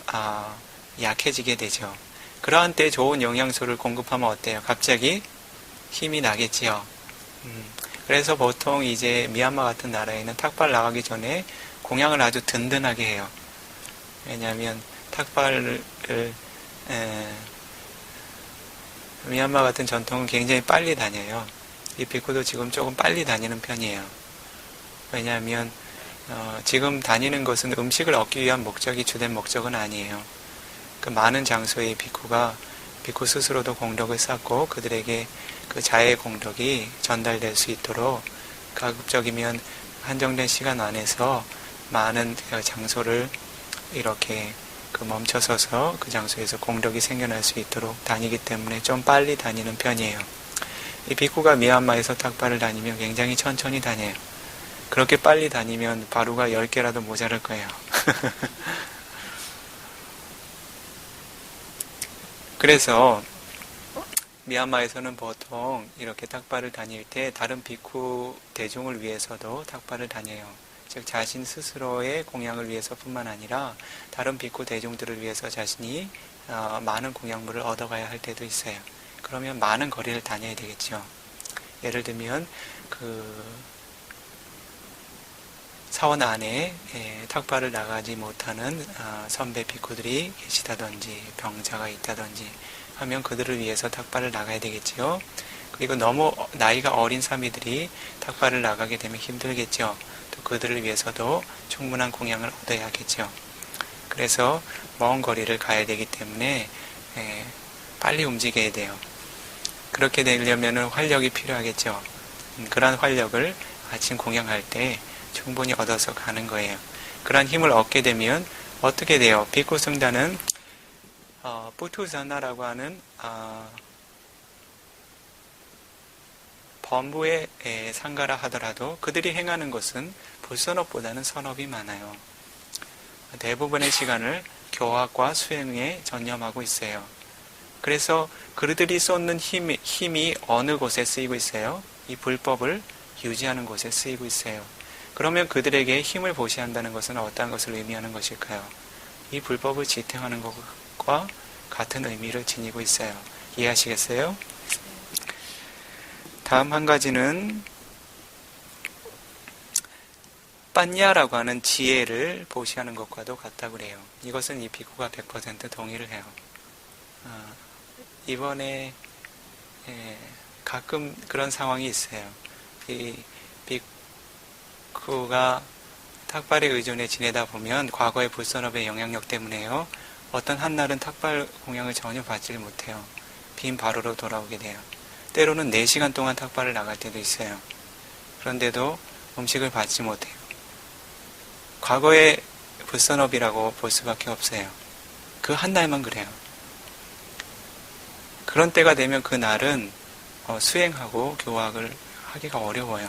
약해지게 되죠. 그러한 때 좋은 영양소를 공급하면 어때요? 갑자기 힘이 나겠지요. 그래서 보통 이제 미얀마 같은 나라에는 탁발 나가기 전에 공양을 아주 든든하게 해요. 왜냐하면 탁발을 미얀마 같은 전통은 굉장히 빨리 다녀요. 이 비쿠도 지금 조금 빨리 다니는 편이에요. 왜냐하면 지금 다니는 것은 음식을 얻기 위한 목적이 주된 목적은 아니에요. 그 많은 장소의 비쿠 스스로도 공덕을 쌓고 그들에게 그 자해의 공덕이 전달될 수 있도록 가급적이면 한정된 시간 안에서 많은 장소를 이렇게 멈춰서서 그 장소에서 공덕이 생겨날 수 있도록 다니기 때문에 좀 빨리 다니는 편이에요. 이 비쿠가 미얀마에서 탁발을 다니면 굉장히 천천히 다녀요. 그렇게 빨리 다니면 바루가 10개라도 모자랄 거예요. 그래서 미얀마에서는 보통 이렇게 탁발을 다닐 때 다른 비쿠 대중을 위해서도 탁발을 다녀요. 즉 자신 스스로의 공양을 위해서뿐만 아니라 다른 비쿠 대중들을 위해서 자신이 많은 공양물을 얻어가야 할 때도 있어요. 그러면 많은 거리를 다녀야 되겠죠. 예를 들면 사원 안에 탁발을 나가지 못하는 선배 비쿠들이 계시다든지 병자가 있다든지 하면 그들을 위해서 탁발을 나가야 되겠지요. 그리고 너무 나이가 어린 사미들이 탁발을 나가게 되면 힘들겠죠. 또 그들을 위해서도 충분한 공양을 얻어야겠죠. 그래서 먼 거리를 가야 되기 때문에 빨리 움직여야 돼요. 그렇게 되려면 활력이 필요하겠죠. 그러한 활력을 아침 공양할 때 충분히 얻어서 가는 거예요. 그러한 힘을 얻게 되면 어떻게 돼요? 비쿠 승단은 뿌투사나라고 하는 범부에 상가라 하더라도 그들이 행하는 것은 불선업보다는 선업이 많아요. 대부분의 시간을 교학과 수행에 전념하고 있어요. 그래서 그들이 쏟는 힘이 어느 곳에 쓰이고 있어요? 이 불법을 유지하는 곳에 쓰이고 있어요. 그러면 그들에게 힘을 보시한다는 것은 어떤 것을 의미하는 것일까요? 이 불법을 지탱하는 것과 같은 의미를 지니고 있어요. 이해하시겠어요? 다음 한 가지는 빤야라고 하는 지혜를 보시하는 것과도 같다고 그래요. 이것은 이 비쿠가 100% 동의를 해요. 이번에 가끔 그런 상황이 있어요. 이 비쿠가 탁발에 의존해 지내다 보면 과거의 불선업의 영향력 때문에요. 어떤 한날은 탁발 공양을 전혀 받지 못해요. 빈 바로로 돌아오게 돼요. 때로는 4시간 동안 탁발을 나갈 때도 있어요. 그런데도 음식을 받지 못해요. 과거의 불선업이라고 볼 수밖에 없어요. 그 한날만 그래요. 그런 때가 되면 그 날은 수행하고 교학을 하기가 어려워요.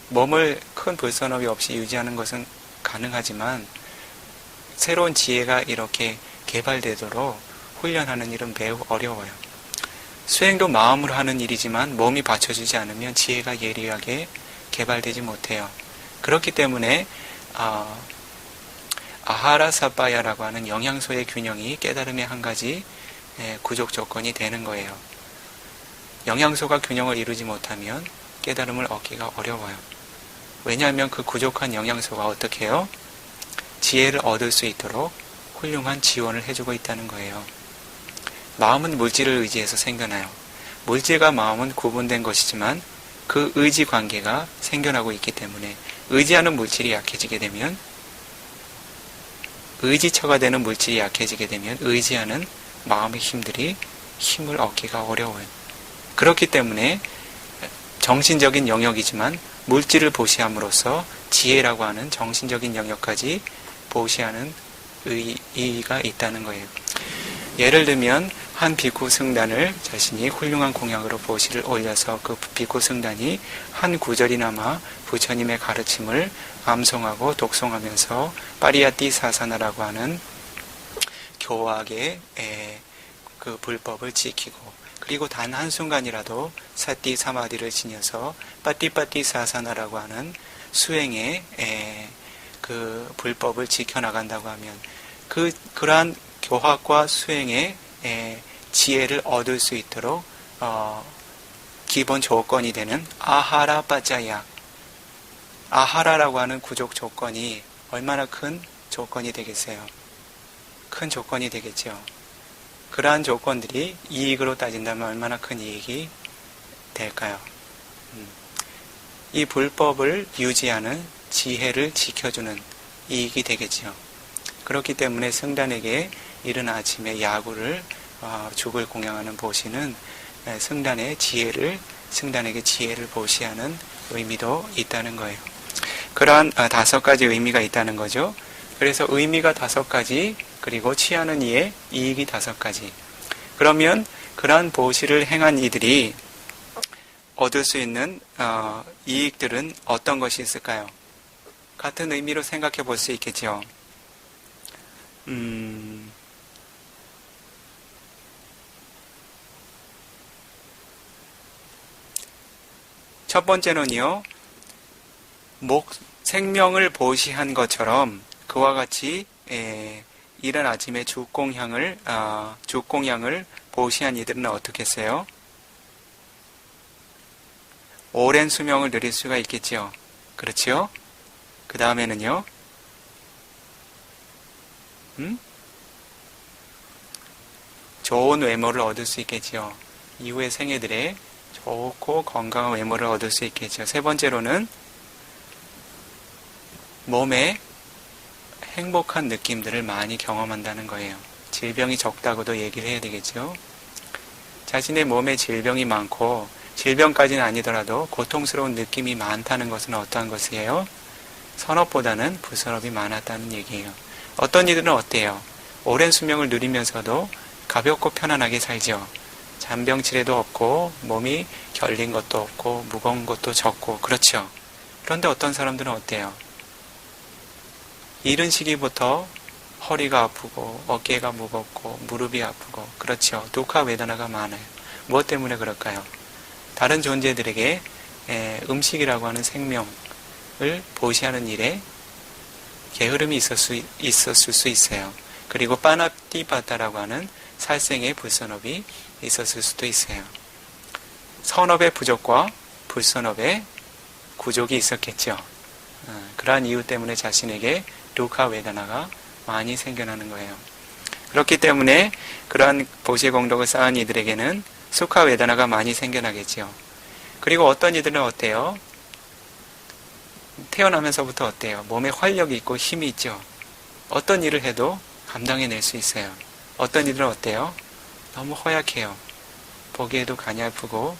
몸을 큰 불선업이 없이 유지하는 것은 가능하지만 새로운 지혜가 이렇게 개발되도록 훈련하는 일은 매우 어려워요. 수행도 마음으로 하는 일이지만 몸이 받쳐주지 않으면 지혜가 예리하게 개발되지 못해요. 그렇기 때문에 아하라 사빠야라고 하는 영양소의 균형이 깨달음의 한 가지 구족 조건이 되는 거예요. 영양소가 균형을 이루지 못하면 깨달음을 얻기가 어려워요. 왜냐하면 그 부족한 영양소가 어떻게 해요? 지혜를 얻을 수 있도록 훌륭한 지원을 해주고 있다는 거예요. 마음은 물질을 의지해서 생겨나요. 물질과 마음은 구분된 것이지만 그 의지 관계가 생겨나고 있기 때문에 의지하는 물질이 약해지게 되면 의지처가 되는 물질이 약해지게 되면 의지하는 마음의 힘들이 힘을 얻기가 어려워요. 그렇기 때문에 정신적인 영역이지만 물질을 보시함으로써 지혜라고 하는 정신적인 영역까지 보시하는 의의가 있다는 거예요. 예를 들면 한 비쿠 승단을 자신이 훌륭한 공양으로 보시를 올려서 그 비쿠 승단이 한 구절이나마 부처님의 가르침을 암송하고 독송하면서 파리야티 사사나라고 하는 교학의 그 불법을 지키고 그리고 단 한순간이라도 사띠 사마디를 지녀서 빠띠빠띠 사사나라고 하는 수행의 그 불법을 지켜나간다고 하면 그러한 교학과 수행의 지혜를 얻을 수 있도록 기본 조건이 되는 아하라 빠짜야 아하라라고 하는 구족 조건이 얼마나 큰 조건이 되겠어요? 큰 조건이 되겠죠. 그러한 조건들이 이익으로 따진다면 얼마나 큰 이익이 될까요? 이 불법을 유지하는 지혜를 지켜주는 이익이 되겠죠. 그렇기 때문에 승단에게 이른 아침에 야구를 죽을 공양하는 보시는 승단의 지혜를 승단에게 지혜를 보시하는 의미도 있다는 거예요. 그러한 5가지 의미가 있다는 거죠. 그래서 의미가 5가지 그리고 취하는 이의 이익이 5가지. 그러면 그러한 보시를 행한 이들이 얻을 수 있는 이익들은 어떤 것이 있을까요? 같은 의미로 생각해 볼 수 있겠죠. 첫 번째는요, 생명을 보시한 것처럼 그와 같이 이른 아침에 죽공향을 보시한 이들은 어떻겠어요? 오랜 수명을 누릴 수가 있겠죠. 그렇죠? 그 다음에는요, 좋은 외모를 얻을 수 있겠죠. 이후의 생애들에 좋고 건강한 외모를 얻을 수 있겠죠. 세 번째로는 몸에 행복한 느낌들을 많이 경험한다는 거예요. 질병이 적다고도 얘기를 해야 되겠죠. 자신의 몸에 질병이 많고 질병까지는 아니더라도 고통스러운 느낌이 많다는 것은 어떠한 것이에요? 선업보다는 부선업이 많았다는 얘기예요. 어떤 이들은 어때요? 오랜 수명을 누리면서도 가볍고 편안하게 살죠. 잔병치레도 없고 몸이 결린 것도 없고 무거운 것도 적고 그렇죠. 그런데 어떤 사람들은 어때요? 이른 시기부터 허리가 아프고 어깨가 무겁고 무릎이 아프고 그렇죠. 두카 웨다나가 많아요. 무엇 때문에 그럴까요? 다른 존재들에게 음식이라고 하는 생명을 보시하는 일에 게으름이 있었을 수 있어요. 그리고 빠나띠바타라고 하는 살생의 불선업이 있었을 수도 있어요. 선업의 부족과 불선업의 구족이 있었겠죠. 그러한 이유 때문에 자신에게 두카 웨다나가 많이 생겨나는 거예요. 그렇기 때문에 그러한 보시의 공덕을 쌓은 이들에게는 수카 웨다나가 많이 생겨나겠죠. 그리고 어떤 이들은 어때요? 태어나면서부터 어때요? 몸에 활력이 있고 힘이 있죠. 어떤 일을 해도 감당해낼 수 있어요. 어떤 이들은 어때요? 너무 허약해요. 보기에도 가냘프고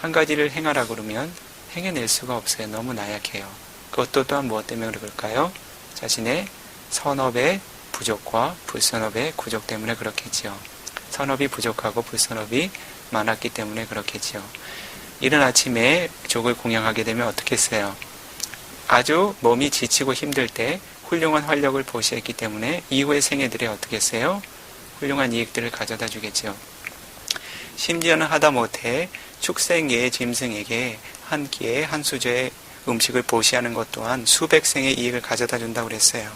한 가지를 행하라 그러면 행해낼 수가 없어요. 너무 나약해요. 그것도 또한 무엇 때문에 그럴까요? 자신의 선업의 부족과 불선업의 구족 때문에 그렇겠지요. 선업이 부족하고 불선업이 많았기 때문에 그렇겠지요. 이른 아침에 족을 공양하게 되면 어떻겠어요? 아주 몸이 지치고 힘들 때 훌륭한 활력을 보시했기 때문에 이후의 생애들에 어떻겠어요? 훌륭한 이익들을 가져다 주겠죠. 심지어는 하다못해 축생의 짐승에게 한 끼에 한 수저의 음식을 보시하는 것 또한 수백 생의 이익을 가져다 준다고 그랬어요.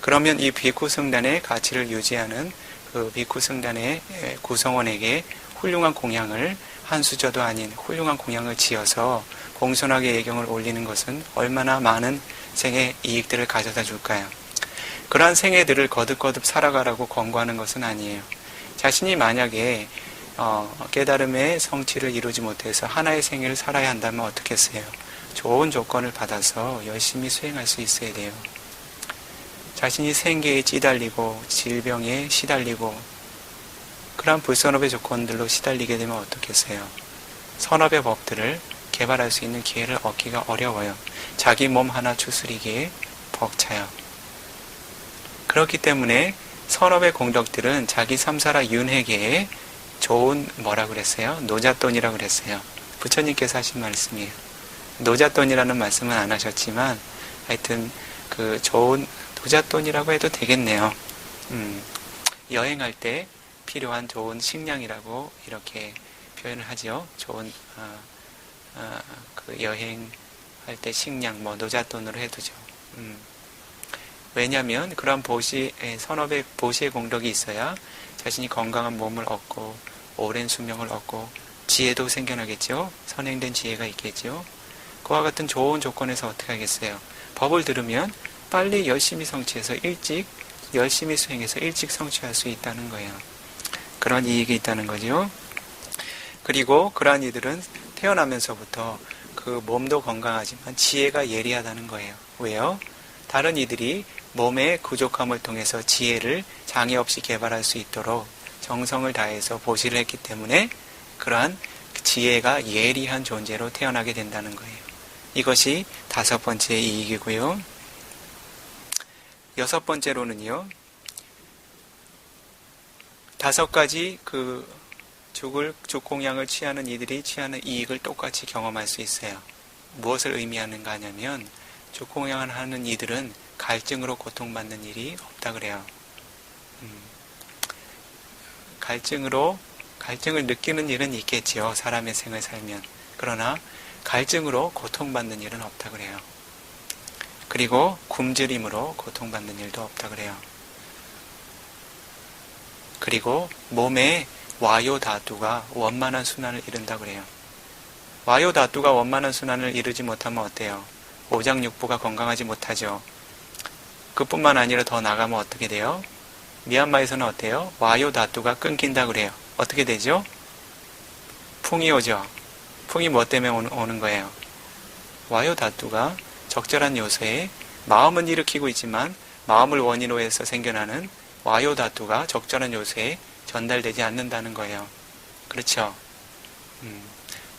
그러면 이 비쿠 승단의 가치를 유지하는 그 비쿠 승단의 구성원에게 훌륭한 공양을 한 수저도 아닌 훌륭한 공양을 지어서 공손하게 예경을 올리는 것은 얼마나 많은 생의 이익들을 가져다 줄까요? 그러한 생애들을 거듭거듭 살아가라고 권고하는 것은 아니에요. 자신이 만약에 깨달음의 성취를 이루지 못해서 하나의 생애를 살아야 한다면 어떻겠어요? 좋은 조건을 받아서 열심히 수행할 수 있어야 돼요. 자신이 생계에 찌달리고 질병에 시달리고 그러한 불선업의 조건들로 시달리게 되면 어떻겠어요? 선업의 법들을 개발할 수 있는 기회를 얻기가 어려워요. 자기 몸 하나 추스리기에 벅차요. 그렇기 때문에 선업의 공덕들은 자기 삼사라 윤회계에 좋은 뭐라 그랬어요? 노잣돈이라고 그랬어요. 부처님께서 하신 말씀이에요. 노잣돈이라는 말씀은 안 하셨지만 하여튼 그 좋은 노잣돈이라고 해도 되겠네요. 여행할 때 필요한 좋은 식량이라고 이렇게 표현을 하죠. 좋은 그 여행할 때 식량 노잣돈으로 해두죠. 왜냐하면 그런 선업의 보시의 공덕이 있어야 자신이 건강한 몸을 얻고 오랜 수명을 얻고 지혜도 생겨나겠죠. 선행된 지혜가 있겠죠. 그와 같은 좋은 조건에서 어떻게 하겠어요? 법을 들으면 빨리 열심히 성취해서 일찍 열심히 수행해서 일찍 성취할 수 있다는 거예요. 그런 이익이 있다는 거죠. 그리고 그러한 이들은 태어나면서부터 그 몸도 건강하지만 지혜가 예리하다는 거예요. 왜요? 다른 이들이 몸의 부족함을 통해서 지혜를 장애 없이 개발할 수 있도록 정성을 다해서 보시를 했기 때문에 그러한 지혜가 예리한 존재로 태어나게 된다는 거예요. 이것이 5번째 이익이고요. 6번째로는요. 5가지 그 죽공양을 취하는 이들이 취하는 이익을 똑같이 경험할 수 있어요. 무엇을 의미하는가 하냐면 죽공양을 하는 이들은 갈증으로 고통받는 일이 없다 그래요. 갈증을 느끼는 일은 있겠지요. 사람의 생을 살면. 그러나 갈증으로 고통받는 일은 없다 그래요. 그리고 굶주림으로 고통받는 일도 없다 그래요. 그리고 몸에 와요다투가 원만한 순환을 이룬다 그래요. 와요다투가 원만한 순환을 이루지 못하면 어때요? 오장육부가 건강하지 못하죠. 그뿐만 아니라 더 나가면 어떻게 돼요? 미얀마에서는 어때요? 와요다투가 끊긴다 그래요. 어떻게 되죠? 풍이 오죠. 풍이 뭐 때문에 오는 거예요? 와요다투가 적절한 요소에 마음은 일으키고 있지만 마음을 원인으로 해서 생겨나는 와요다투가 적절한 요소에 전달되지 않는다는 거예요. 그렇죠?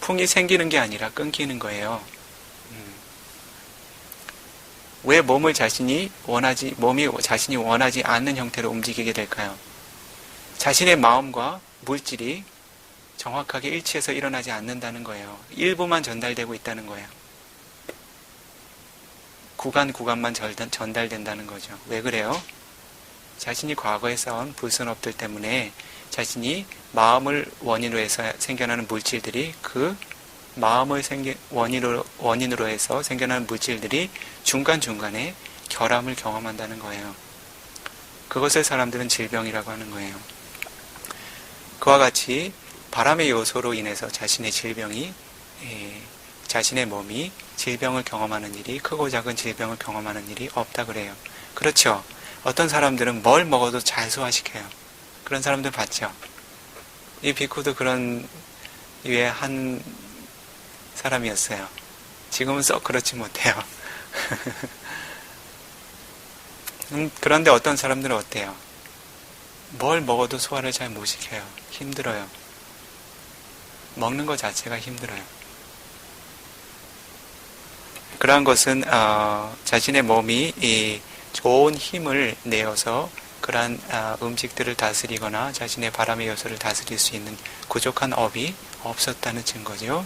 풍이 생기는 게 아니라 끊기는 거예요. 왜 몸이 자신이 원하지 않는 형태로 움직이게 될까요? 자신의 마음과 물질이 정확하게 일치해서 일어나지 않는다는 거예요. 일부만 전달되고 있다는 거예요. 구간만 전달된다는 거죠. 왜 그래요? 자신이 과거에 쌓은 불순업들 때문에 자신이 마음을 원인으로 해서 생겨나는 물질들이 그 마음을 원인으로 해서 생겨나는 물질들이 중간중간에 결함을 경험한다는 거예요. 그것을 사람들은 질병이라고 하는 거예요. 그와 같이 바람의 요소로 인해서 자신의 몸이 질병을 경험하는 일이, 크고 작은 질병을 경험하는 일이 없다 그래요. 그렇죠? 어떤 사람들은 뭘 먹어도 잘 소화시켜요. 그런 사람들 봤죠? 이 비쿠도 그런 유의 한 사람이었어요. 지금은 썩 그렇지 못해요. 그런데 어떤 사람들은 어때요? 뭘 먹어도 소화를 잘 못 시켜요. 힘들어요. 먹는 것 자체가 힘들어요. 그러한 것은 자신의 몸이 좋은 힘을 내어서 그러한 음식들을 다스리거나 자신의 바람의 요소를 다스릴 수 있는 부족한 업이 없었다는 증거죠.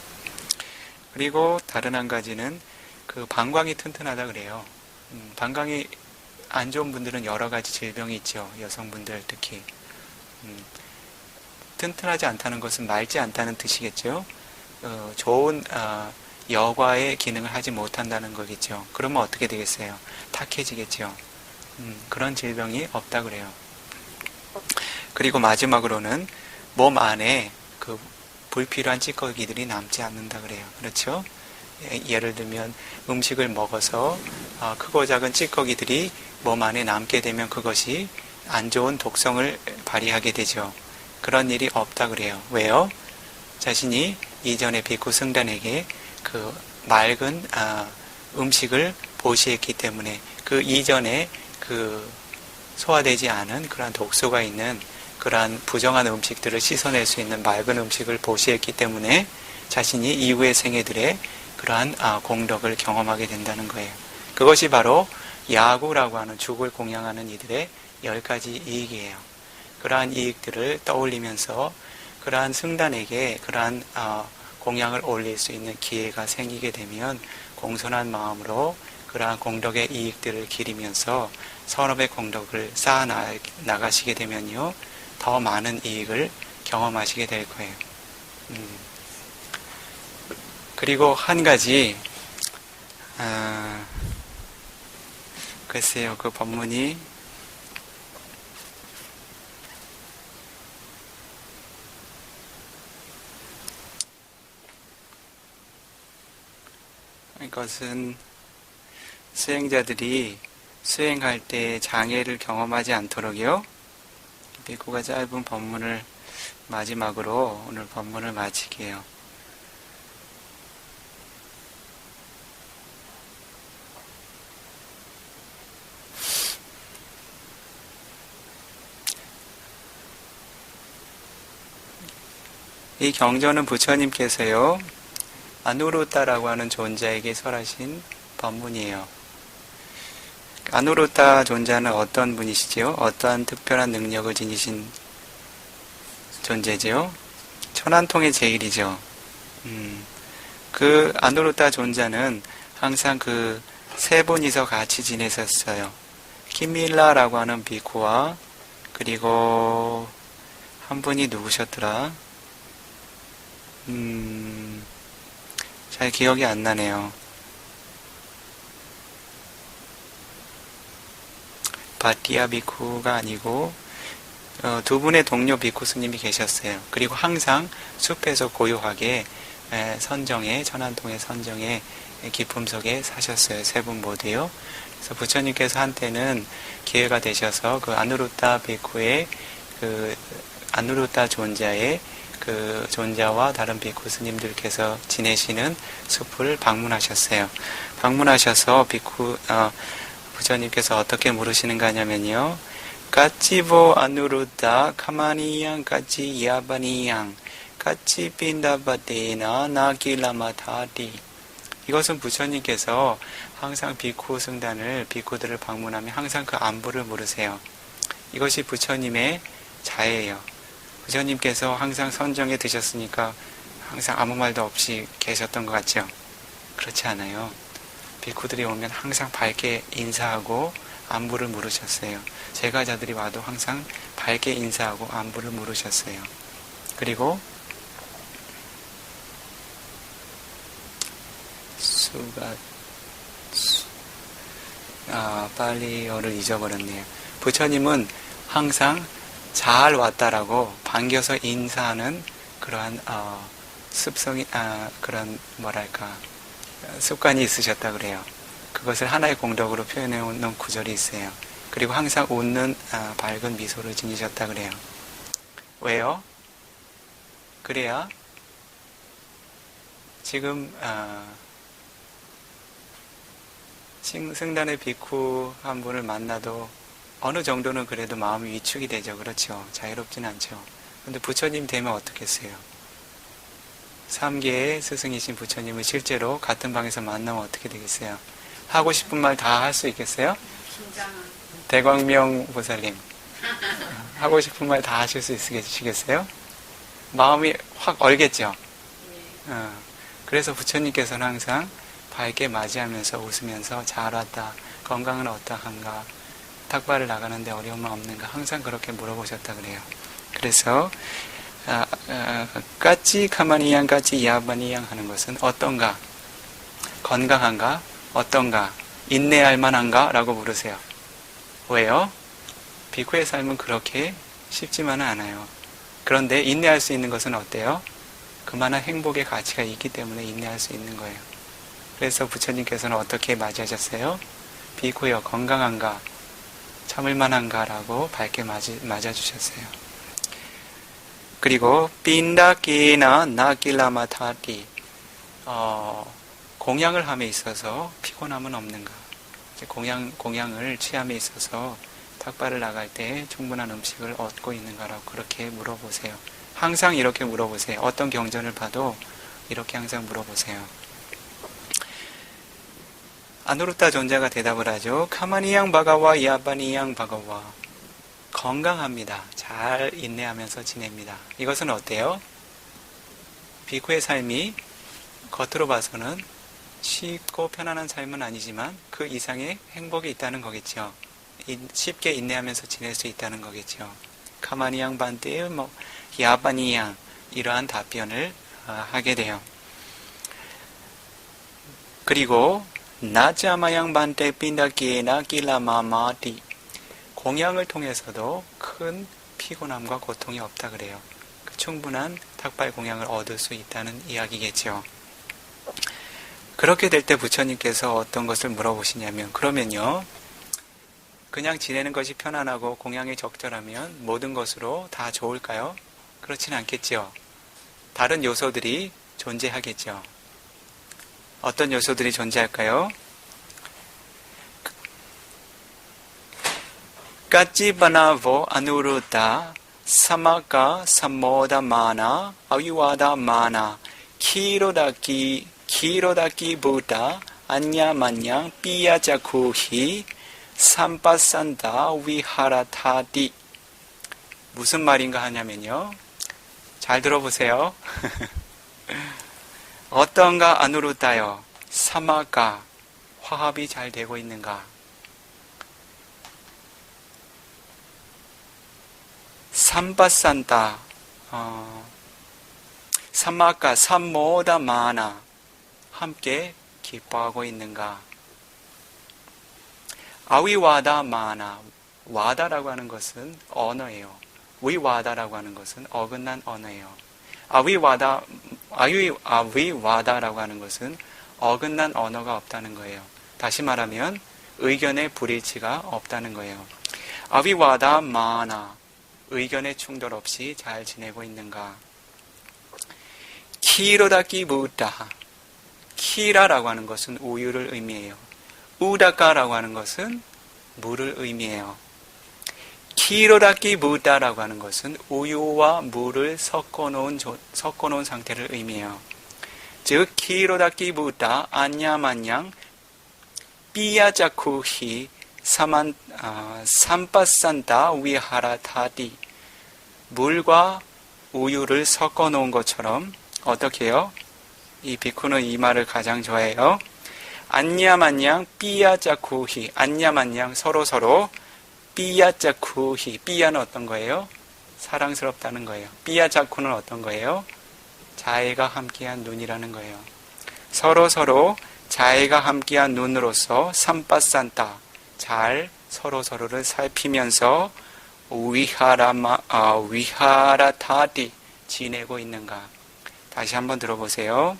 그리고 다른 한 가지는 그 방광이 튼튼하다 그래요. 방광이 안 좋은 분들은 여러 가지 질병이 있죠. 여성분들 특히. 튼튼하지 않다는 것은 맑지 않다는 뜻이겠죠. 좋은 여과의 기능을 하지 못한다는 거겠죠. 그러면 어떻게 되겠어요? 탁해지겠죠. 그런 질병이 없다 그래요. 그리고 마지막으로는 몸 안에 그 불필요한 찌꺼기들이 남지 않는다 그래요. 그렇죠? 예를 들면 음식을 먹어서 크고 작은 찌꺼기들이 몸 안에 남게 되면 그것이 안 좋은 독성을 발휘하게 되죠. 그런 일이 없다 그래요. 왜요? 자신이 이전에 비쿠 승단에게 그 맑은 음식을 보시했기 때문에 그 이전에 그 소화되지 않은 그러한 독소가 있는 그러한 부정한 음식들을 씻어낼 수 있는 맑은 음식을 보시했기 때문에 자신이 이후의 생애들의 그러한 공덕을 경험하게 된다는 거예요. 그것이 바로 야구라고 하는 죽을 공양하는 이들의 10가지 이익이에요. 그러한 이익들을 떠올리면서 그러한 승단에게 그러한 공양을 올릴 수 있는 기회가 생기게 되면 공손한 마음으로 그러한 공덕의 이익들을 기리면서 선업의 공덕을 쌓아 나가시게 되면요, 더 많은 이익을 경험하시게 될 거예요. 그리고 한 가지, 글쎄요, 그 법문이 이것은 수행자들이 수행할 때 장애를 경험하지 않도록요, 비구가 짧은 법문을 마지막으로 오늘 법문을 마치게요. 이 경전은 부처님께서요, 아누루타라고 하는 존재에게 설하신 법문이에요. 아누루타 존재는 어떤 분이시지요? 어떠한 특별한 능력을 지니신 존재지요? 천안통의 제일이죠. 그 아누루타 존자는 항상 그 세 분이서 같이 지내셨어요. 키밀라라고 하는 비쿠와 그리고 한 분이 누구셨더라? 잘 기억이 안 나네요. 바티아 비쿠가 아니고 두 분의 동료 비쿠 스님이 계셨어요. 그리고 항상 숲에서 고요하게 선정에 천안통의 선정에 기품 속에 사셨어요. 세 분 모두요. 그래서 부처님께서 한때는 기회가 되셔서 그 아누루타 비쿠의 그 아누루타 존자의 그 존자와 다른 비쿠 스님들께서 지내시는 숲을 방문하셨어요. 방문하셔서 부처님께서 어떻게 물으시는가 하냐면요. 까치보 아누루타 카마니양 까치 야바니양 까치 빈다바데나 나길라마타디. 이것은 부처님께서 항상 비쿠 승단을 비쿠들을 방문하면 항상 그 안부를 물으세요. 이것이 부처님의 자예요. 부처님께서 항상 선정에 드셨으니까 항상 아무 말도 없이 계셨던 것 같죠? 그렇지 않아요. 비쿠들이 오면 항상 밝게 인사하고 안부를 물으셨어요. 제가자들이 와도 항상 밝게 인사하고 안부를 물으셨어요. 그리고 빨리어를 잊어버렸네요. 부처님은 항상 잘 왔다라고 반겨서 인사하는 그러한 습성이 그런 습관이 있으셨다 그래요. 그것을 하나의 공덕으로 표현해 놓은 구절이 있어요. 그리고 항상 웃는 밝은 미소를 지니셨다 그래요. 왜요? 그래야 지금 승단의 비쿠 한 분을 만나도 어느 정도는 그래도 마음이 위축이 되죠. 그렇죠. 자유롭진 않죠. 그런데 부처님 되면 어떻겠어요? 3계의 스승이신 부처님을 실제로 같은 방에서 만나면 어떻게 되겠어요? 하고 싶은 말 다 할 수 있겠어요? 대광명 보살님 하고 싶은 말 다 하실 수 있으시겠어요? 마음이 확 얼겠죠? 그래서 부처님께서는 항상 밝게 맞이하면서 웃으면서 잘 왔다, 건강은 어떠한가, 탁발을 나가는데 어려움은 없는가 항상 그렇게 물어보셨다 그래요. 그래서 까치 가마니양 까치 야바니양 하는 것은 어떤가, 건강한가, 어떤가, 인내할 만한가 라고 물으세요. 왜요? 비쿠의 삶은 그렇게 쉽지만은 않아요. 그런데 인내할 수 있는 것은 어때요? 그만한 행복의 가치가 있기 때문에 인내할 수 있는 거예요. 그래서 부처님께서는 어떻게 맞이하셨어요? 비쿠여 건강한가, 참을 만한가 라고 밝게 맞아주셨어요. 그리고 빈다키나 나길라마타디, 공양을 함에 있어서 피곤함은 없는가, 공양을 취함에 있어서 탁발을 나갈 때 충분한 음식을 얻고 있는가라고 그렇게 물어보세요. 항상 이렇게 물어보세요. 어떤 경전을 봐도 이렇게 항상 물어보세요. 아누루타 존자가 대답을 하죠. 카마니양 바가와 야바니양 바가와. 건강합니다. 잘 인내하면서 지냅니다. 이것은 어때요? 비쿠의 삶이 겉으로 봐서는 쉽고 편안한 삶은 아니지만 그 이상의 행복이 있다는 거겠죠. 쉽게 인내하면서 지낼 수 있다는 거겠죠. 카마니양 반대 야바니양 이러한 답변을 하게 돼요. 그리고 나자마양 반대 빈다키에나 길라마마디, 공양을 통해서도 큰 피곤함과 고통이 없다 그래요. 충분한 탁발 공양을 얻을 수 있다는 이야기겠죠. 그렇게 될 때 부처님께서 어떤 것을 물어보시냐면, 그러면요, 그냥 지내는 것이 편안하고 공양이 적절하면 모든 것으로 다 좋을까요? 그렇진 않겠죠. 다른 요소들이 존재하겠죠. 어떤 요소들이 존재할까요? 까찌바나보 아누루타 사마카 사모다마나 아유와다마나 키로다키 부다 안냐만냥 삐야자쿠히 삼파산다 위하라타디. 무슨 말인가 하냐면요, 잘 들어보세요. 어떤가 아누루타요. 사마가 화합이 잘 되고 있는가? 삼바산타 사마가 삼모다 마나 함께 기뻐하고 있는가? 아위와다 마나 와다라고 하는 것은 언어예요. 위와다라고 하는 것은 어긋난 언어예요. 아위와다라고 하는 것은 어긋난 언어가 없다는 거예요. 다시 말하면 의견의 불일치가 없다는 거예요. 아위와다 마나 의견의 충돌 없이 잘 지내고 있는가? 키로다키 부다 키라라고 하는 것은 우유를 의미해요. 우다카라고 하는 것은 물을 의미해요. 키로다키 부다라고 하는 것은 우유와 물을 섞어놓은 상태를 의미해요. 즉 키로다키 부다 안냐만냥 삐야자쿠히 삼빠산다 위하라타디 물과 우유를 섞어놓은 것처럼 어떻게 해요? 이 비쿠는 이 말을 가장 좋아해요. 안냐만냥 삐야자쿠히 안냐만냥 서로서로 삐야자쿠히 삐야는 어떤 거예요? 사랑스럽다는 거예요. 삐야자쿠는 어떤 거예요? 자애가 함께한 눈이라는 거예요. 서로서로 자애가 함께한 눈으로서 삼빠산타 잘 서로서로를 살피면서 위하라타디 지내고 있는가? 다시 한번 들어보세요.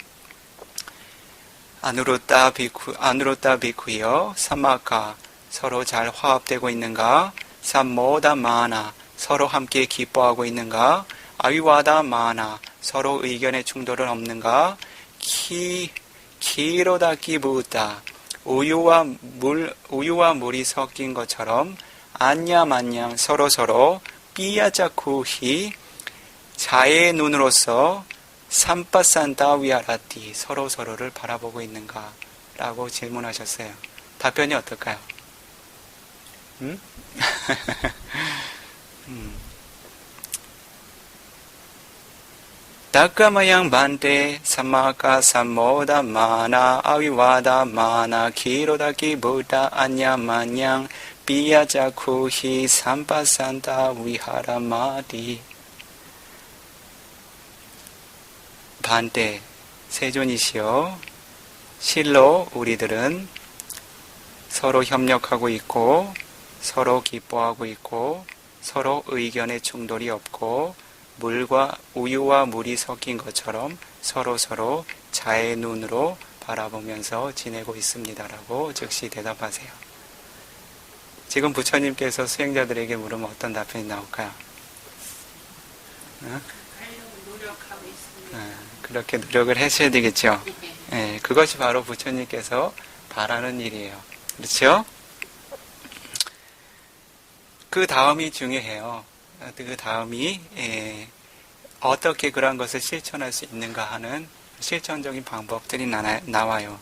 아누루타 비쿠요 사마카 서로 잘 화합되고 있는가? 삼모다 마나 서로 함께 기뻐하고 있는가? 아위와다 마나 서로 의견의 충돌은 없는가? 키로다키 부다 우유와 물이 섞인 것처럼 안냐만냥 서로서로 삐야자쿠히 자의 눈으로서 삼빠산다 위아라티 서로서로를 바라보고 있는가? 라고 질문하셨어요. 답변이 어떨까요? 다카마양 반대 사마카 삼모다 마나 아위와다 마나 키로다키 부다 안냐만냥 삐야자쿠히 삼빠산다 위하라마디 반대 세존이시여 실로 우리들은 서로 협력하고 있고 서로 기뻐하고 있고 서로 의견의 충돌이 없고 우유와 물이 섞인 것처럼 서로서로 자의 눈으로 바라보면서 지내고 있습니다라고 즉시 대답하세요. 지금 부처님께서 수행자들에게 물으면 어떤 답변이 나올까요? 노력하고 있습니다. 그렇게 노력을 하셔야 되겠죠. 네, 그것이 바로 부처님께서 바라는 일이에요. 그렇죠? 그 다음이 중요해요. 그 다음이 어떻게 그러한 것을 실천할 수 있는가 하는 실천적인 방법들이 나와요.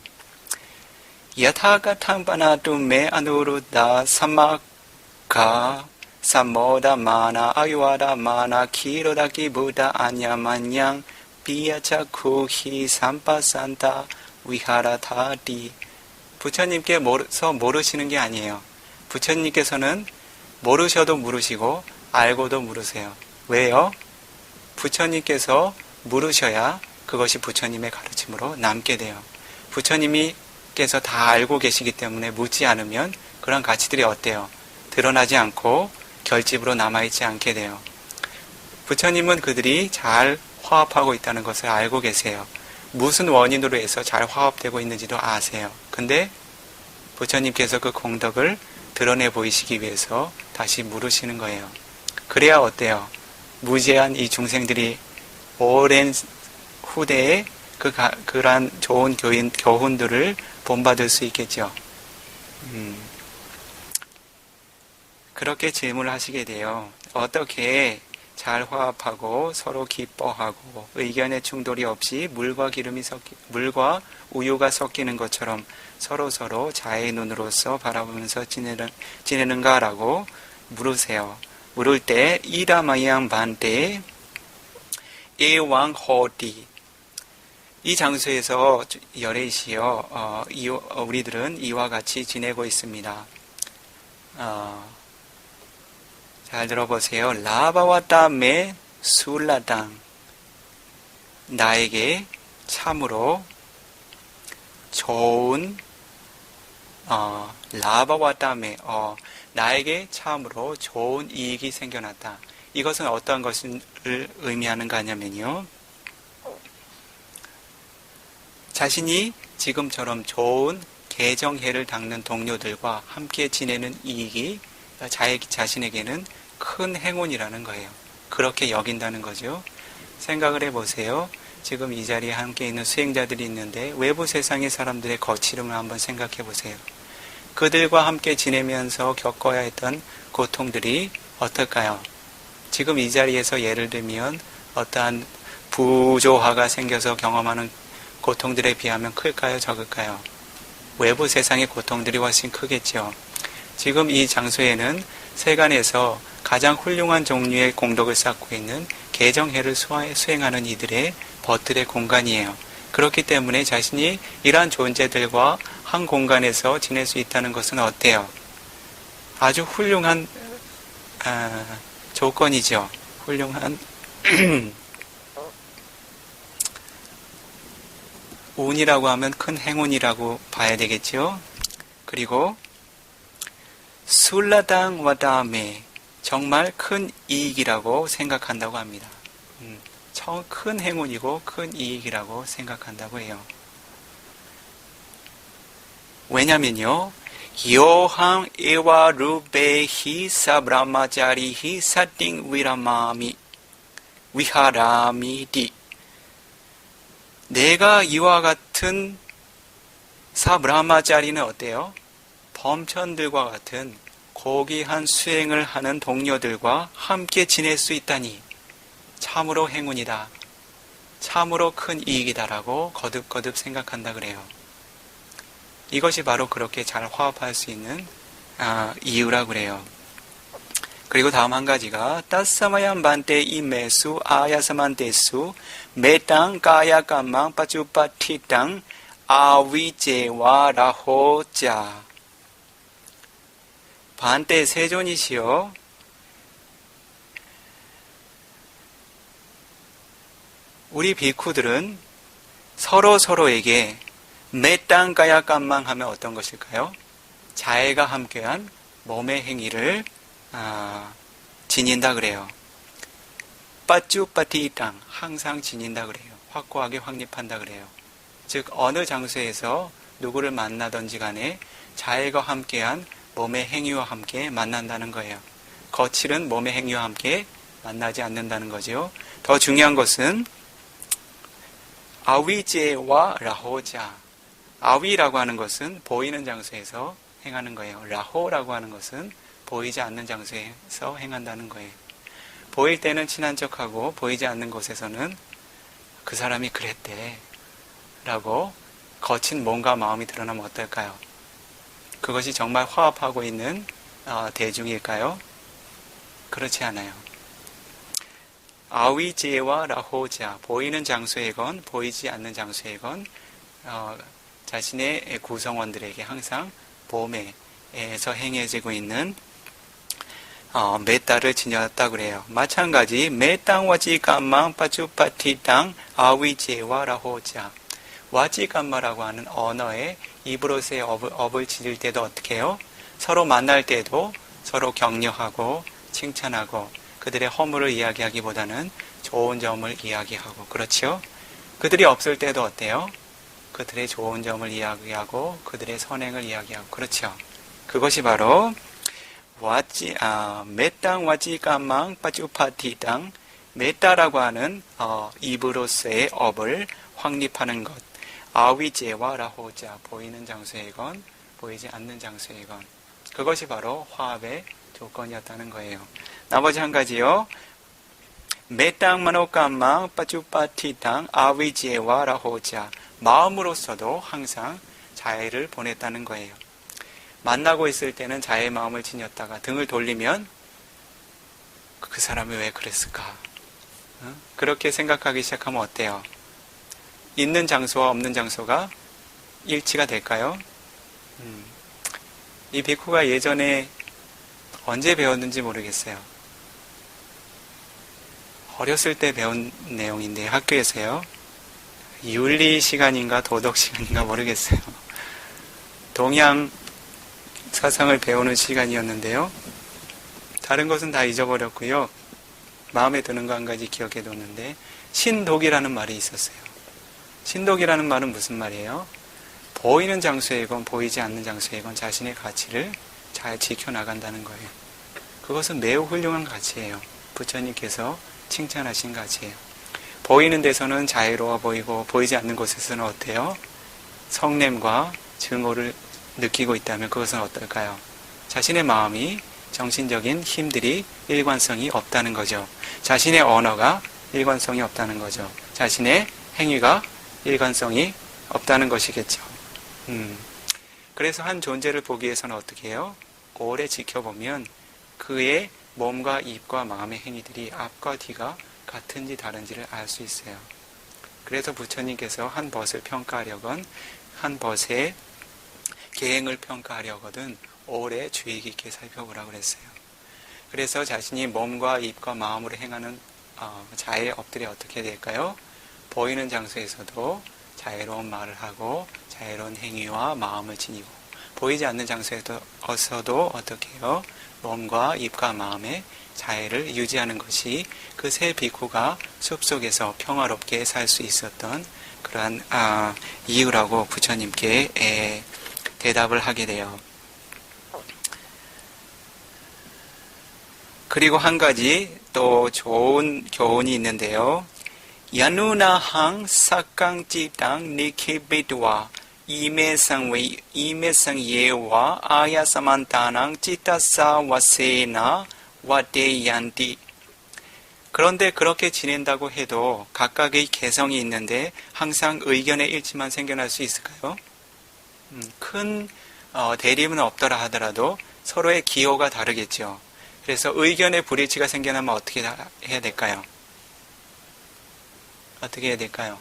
야타가탕 바나두 메 아누루다 사마카 삼모다 마나 아유와다 마나 키로다키 부다 안야만냥 비야자쿠히 삼빠산타 위하라타디 부처님께서 모르시는 게 아니에요. 부처님께서는 모르셔도 물으시고 알고도 물으세요. 왜요? 부처님께서 물으셔야 그것이 부처님의 가르침으로 남게 돼요. 부처님께서 다 알고 계시기 때문에 묻지 않으면 그런 가치들이 어때요? 드러나지 않고 결집으로 남아있지 않게 돼요. 부처님은 그들이 잘 화합하고 있다는 것을 알고 계세요. 무슨 원인으로 해서 잘 화합되고 있는지도 아세요. 근데 부처님께서 그 공덕을 드러내 보이시기 위해서 다시 물으시는 거예요. 그래야 어때요? 무제한 이 중생들이 오랜 후대에 그러한 좋은 교훈들을 본받을 수 있겠죠. 그렇게 질문을 하시게 돼요. 어떻게 잘 화합하고 서로 기뻐하고 의견의 충돌이 없이 물과 우유가 섞이는 것처럼 서로서로 자의 눈으로서 바라보면서 지내는가라고 물으세요. 물을 때 이라마양 반대 에왕 호디. 이 장소에서 여레시여 우리들은 이와 같이 지내고 있습니다. 잘 들어보세요. 라바와따메 술라당. 나에게 참으로 좋은 라바와따메 나에게 참으로 좋은 이익이 생겨났다. 이것은 어떠한 것을 의미하는가 하냐면요. 자신이 지금처럼 좋은 개정해를 닦는 동료들과 함께 지내는 이익이 자신에게는 큰 행운이라는 거예요. 그렇게 여긴다는 거죠. 생각을 해보세요. 지금 이 자리에 함께 있는 수행자들이 있는데 외부 세상의 사람들의 거칠음을 한번 생각해 보세요. 그들과 함께 지내면서 겪어야 했던 고통들이 어떨까요? 지금 이 자리에서 예를 들면 어떠한 부조화가 생겨서 경험하는 고통들에 비하면 클까요? 적을까요? 외부 세상의 고통들이 훨씬 크겠죠. 지금 이 장소에는 세간에서 가장 훌륭한 종류의 공덕을 쌓고 있는 개정해를 수행하는 이들의 벗들의 공간이에요. 그렇기 때문에 자신이 이러한 존재들과 한 공간에서 지낼 수 있다는 것은 어때요? 아주 훌륭한 조건이죠. 훌륭한 운이라고 하면 큰 행운이라고 봐야 되겠죠. 그리고 술라당 와다메 정말 큰 이익이라고 생각한다고 합니다. 큰 행운이고 큰 이익이라고 생각한다고 해요. 왜냐면요. 요항 에와 루베히 사브라마자리히 사띵 위라마미 위하라미디 내가 이와 같은 사브라마자리는 어때요? 범천들과 같은 고귀한 수행을 하는 동료들과 함께 지낼 수 있다니 참으로 행운이다. 참으로 큰 이익이다라고 거듭거듭 생각한다 그래요. 이것이 바로 그렇게 잘 화합할 수 있는 이유라 그래요. 그리고 다음 한 가지가 따사마얀 반테 이메수 아야사만테수 메땅 까야까망 빠쭈빠티땅 아위제와 라호자 반때 세존이시여 우리 비쿠들은 서로에게 메땅 까야까망 하면 어떤 것일까요? 자애가 함께한 몸의 행위를 지닌다 그래요. 빠쭈빠티 땅 항상 지닌다 그래요. 확고하게 확립한다 그래요. 즉 어느 장소에서 누구를 만나든지 간에 자애가 함께한 몸의 행위와 함께 만난다는 거예요. 거칠은 몸의 행위와 함께 만나지 않는다는 거죠. 더 중요한 것은 아위제와 라호자 아위라고 하는 것은 보이는 장소에서 행하는 거예요. 라호라고 하는 것은 보이지 않는 장소에서 행한다는 거예요. 보일 때는 친한 척하고 보이지 않는 곳에서는 그 사람이 그랬대 라고 거친 몸과 마음이 드러나면 어떨까요? 그것이 정말 화합하고 있는 대중일까요? 그렇지 않아요. 아위제와 라호자 보이는 장소에건 보이지 않는 장소에건 자신의 구성원들에게 항상 보매에서 행해지고 있는 메따를 지녔다 그래요. 마찬가지 메땅 와지감망 빠쭈빠티땅 아위제와 라호자 와지감마라고 하는 언어의 입으로서의 업을 지을 때도 어떻게 해요? 서로 만날 때도 서로 격려하고 칭찬하고 그들의 허물을 이야기하기보다는 좋은 점을 이야기하고 그렇죠? 그들이 없을 때도 어때요? 그들의 좋은 점을 이야기하고 그들의 선행을 이야기하고 그렇죠? 그것이 바로 메땅 와지감망 빠쭈파티땅 메따라고 하는 입으로서의 업을 확립하는 것 아위제와 라호자 보이는 장소에건 보이지 않는 장소에건 그것이 바로 화합의 조건이었다는 거예요. 나머지 한 가지요. 메땅 마노감망 빠쭈파티땅 아위제와 라호자 마음으로서도 항상 자애를 보냈다는 거예요. 만나고 있을 때는 자애의 마음을 지녔다가 등을 돌리면 그 사람이 왜 그랬을까? 그렇게 생각하기 시작하면 어때요? 있는 장소와 없는 장소가 일치가 될까요? 이 비쿠가 예전에 언제 배웠는지 모르겠어요. 어렸을 때 배운 내용인데 학교에서요. 윤리 시간인가 도덕 시간인가 모르겠어요. 동양 사상을 배우는 시간이었는데요. 다른 것은 다 잊어버렸고요. 마음에 드는 거 한 가지 기억해 뒀는데 신독이라는 말이 있었어요. 신독이라는 말은 무슨 말이에요? 보이는 장소이건 보이지 않는 장소이건 자신의 가치를 잘 지켜나간다는 거예요. 그것은 매우 훌륭한 가치예요. 부처님께서 칭찬하신 가치예요. 보이는 데서는 자유로워 보이고 보이지 않는 곳에서는 어때요? 성냄과 증오를 느끼고 있다면 그것은 어떨까요? 자신의 마음이 정신적인 힘들이 일관성이 없다는 거죠. 자신의 언어가 일관성이 없다는 거죠. 자신의 행위가 일관성이 없다는 것이겠죠. 그래서 한 존재를 보기 위해서는 어떻게 해요? 오래 지켜보면 그의 몸과 입과 마음의 행위들이 앞과 뒤가 같은지 다른지를 알 수 있어요. 그래서 부처님께서 한 벗을 평가하려건 한 벗의 계행을 평가하려거든 오래 주의 깊게 살펴보라고 그랬어요. 그래서 자신이 몸과 입과 마음으로 행하는 자의 업들이 어떻게 될까요? 보이는 장소에서도 자유로운 말을 하고 자유로운 행위와 마음을 지니고 보이지 않는 장소에서도 어떻게 해요? 몸과 입과 마음의 자유를 유지하는 것이 그 세 비쿠가 숲속에서 평화롭게 살 수 있었던 그러한 이유라고 부처님께 대답을 하게 돼요. 그리고 한 가지 또 좋은 교훈이 있는데요. 야누나항 사깡찌땅 니케베드와 이메상예와 아야사만타낭 찌타사 와세나 와데얀디. 그런데 그렇게 지낸다고 해도 각각의 개성이 있는데 항상 의견의 일치만 생겨날 수 있을까요? 큰 대립은 없더라 하더라도 서로의 기호가 다르겠죠. 그래서 의견의 불일치가 생겨나면 어떻게 해야 될까요? 어떻게 해야 될까요?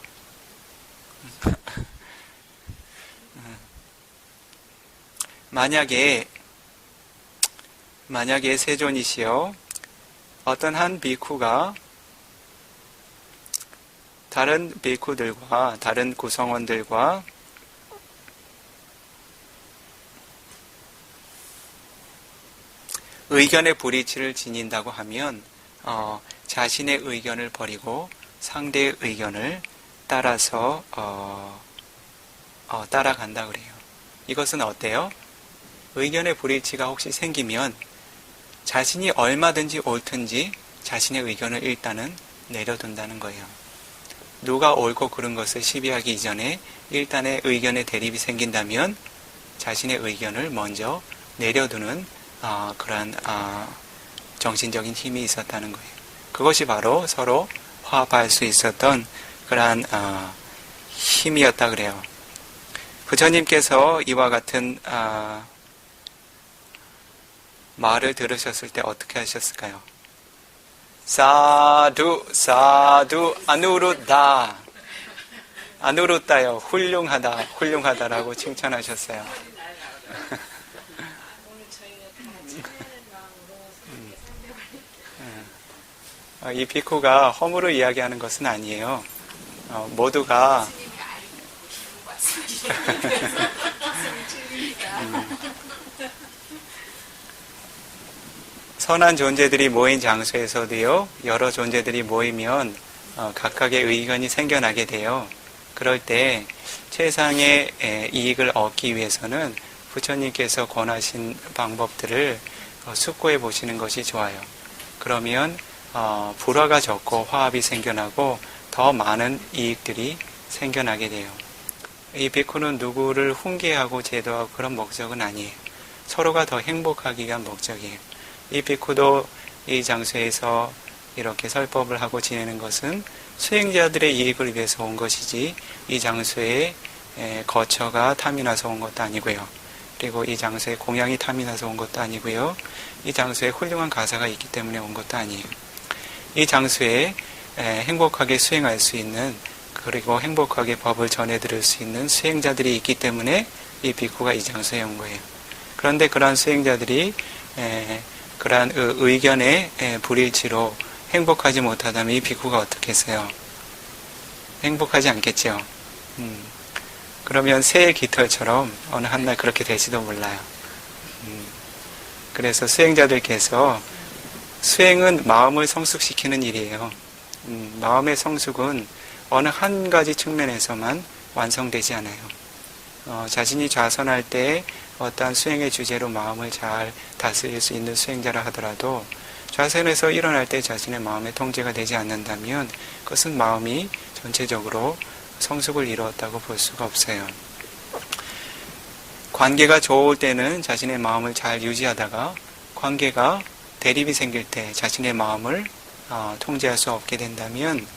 만약에 세존이시여 어떤 한 비쿠가 다른 비쿠들과 다른 구성원들과 의견의 불일치를 지닌다고 하면 자신의 의견을 버리고 상대의 의견을 따라서 따라간다 그래요. 이것은 어때요? 의견의 불일치가 혹시 생기면 자신이 얼마든지 옳든지 자신의 의견을 일단은 내려둔다는 거예요. 누가 옳고 그른 것을 시비하기 이전에 일단의 의견의 대립이 생긴다면 자신의 의견을 먼저 내려두는 그러한 정신적인 힘이 있었다는 거예요. 그것이 바로 서로 화합할 수 있었던 그러한 힘이었다 그래요. 부처님께서 이와 같은 말을 들으셨을 때 어떻게 하셨을까요? 사두 아누르다요. 훌륭하다라고 칭찬하셨어요. 이 비쿠가 허물을 이야기하는 것은 아니에요. 모두가 선한 존재들이 모인 장소에서도요, 여러 존재들이 모이면 각각의 의견이 생겨나게 돼요. 그럴 때 최상의 이익을 얻기 위해서는 부처님께서 권하신 방법들을 숙고해 보시는 것이 좋아요. 그러면 불화가 적고 화합이 생겨나고 더 많은 이익들이 생겨나게 돼요. 이 비쿠는 누구를 훈계하고 제도하고 그런 목적은 아니에요. 서로가 더 행복하기 위한 목적이에요. 이 비쿠도 이 장소에서 이렇게 설법을 하고 지내는 것은 수행자들의 이익을 위해서 온 것이지 이 장소에 거처가 탐이 나서 온 것도 아니고요. 그리고 이 장소에 공양이 탐이 나서 온 것도 아니고요. 이 장소에 훌륭한 가사가 있기 때문에 온 것도 아니에요. 이 장소에 행복하게 수행할 수 있는, 그리고 행복하게 법을 전해드릴 수 있는 수행자들이 있기 때문에 이 비쿠가 이 장소에 온 거예요. 그런데 그러한 수행자들이 그러한 의견의 불일치로 행복하지 못하다면 이 비쿠가 어떻겠어요? 행복하지 않겠죠. 그러면 새의 깃털처럼 어느 한날 그렇게 될지도 몰라요. 그래서 수행자들께서, 수행은 마음을 성숙시키는 일이에요. 마음의 성숙은 어느 한 가지 측면에서만 완성되지 않아요. 자신이 좌선할 때 어떠한 수행의 주제로 마음을 잘 다스릴 수 있는 수행자라 하더라도 좌선에서 일어날 때 자신의 마음의 통제가 되지 않는다면 그것은 마음이 전체적으로 성숙을 이루었다고 볼 수가 없어요. 관계가 좋을 때는 자신의 마음을 잘 유지하다가 관계가 대립이 생길 때 자신의 마음을 통제할 수 없게 된다면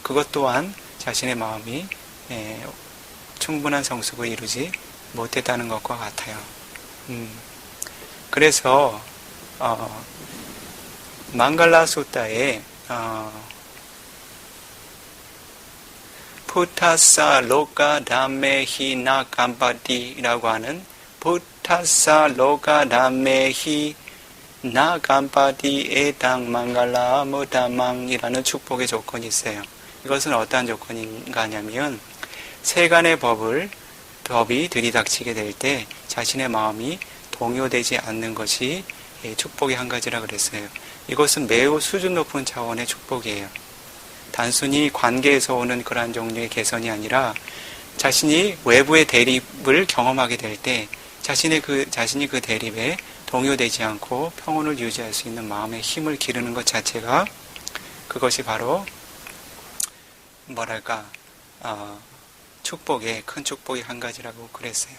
그것 또한 자신의 마음이 충분한 성숙을 이루지 못했다는 것과 같아요. 그래서 망갈라 수타에 푸타사 로가 담메히 나 감파티라고 하는 푸타사 로가 담메히 나 감파티 에당 망갈라 무타망이라는 축복의 조건이 있어요. 이것은 어떠한 조건인가 하냐면 세간의 법이 들이닥치게 될 때 자신의 마음이 동요되지 않는 것이 축복의 한 가지라 그랬어요. 이것은 매우 수준 높은 차원의 축복이에요. 단순히 관계에서 오는 그러한 종류의 개선이 아니라 자신이 외부의 대립을 경험하게 될 때 자신이 그 대립에 동요되지 않고 평온을 유지할 수 있는 마음의 힘을 기르는 것 자체가, 그것이 바로 축복의 큰 축복의 한 가지라고 그랬어요.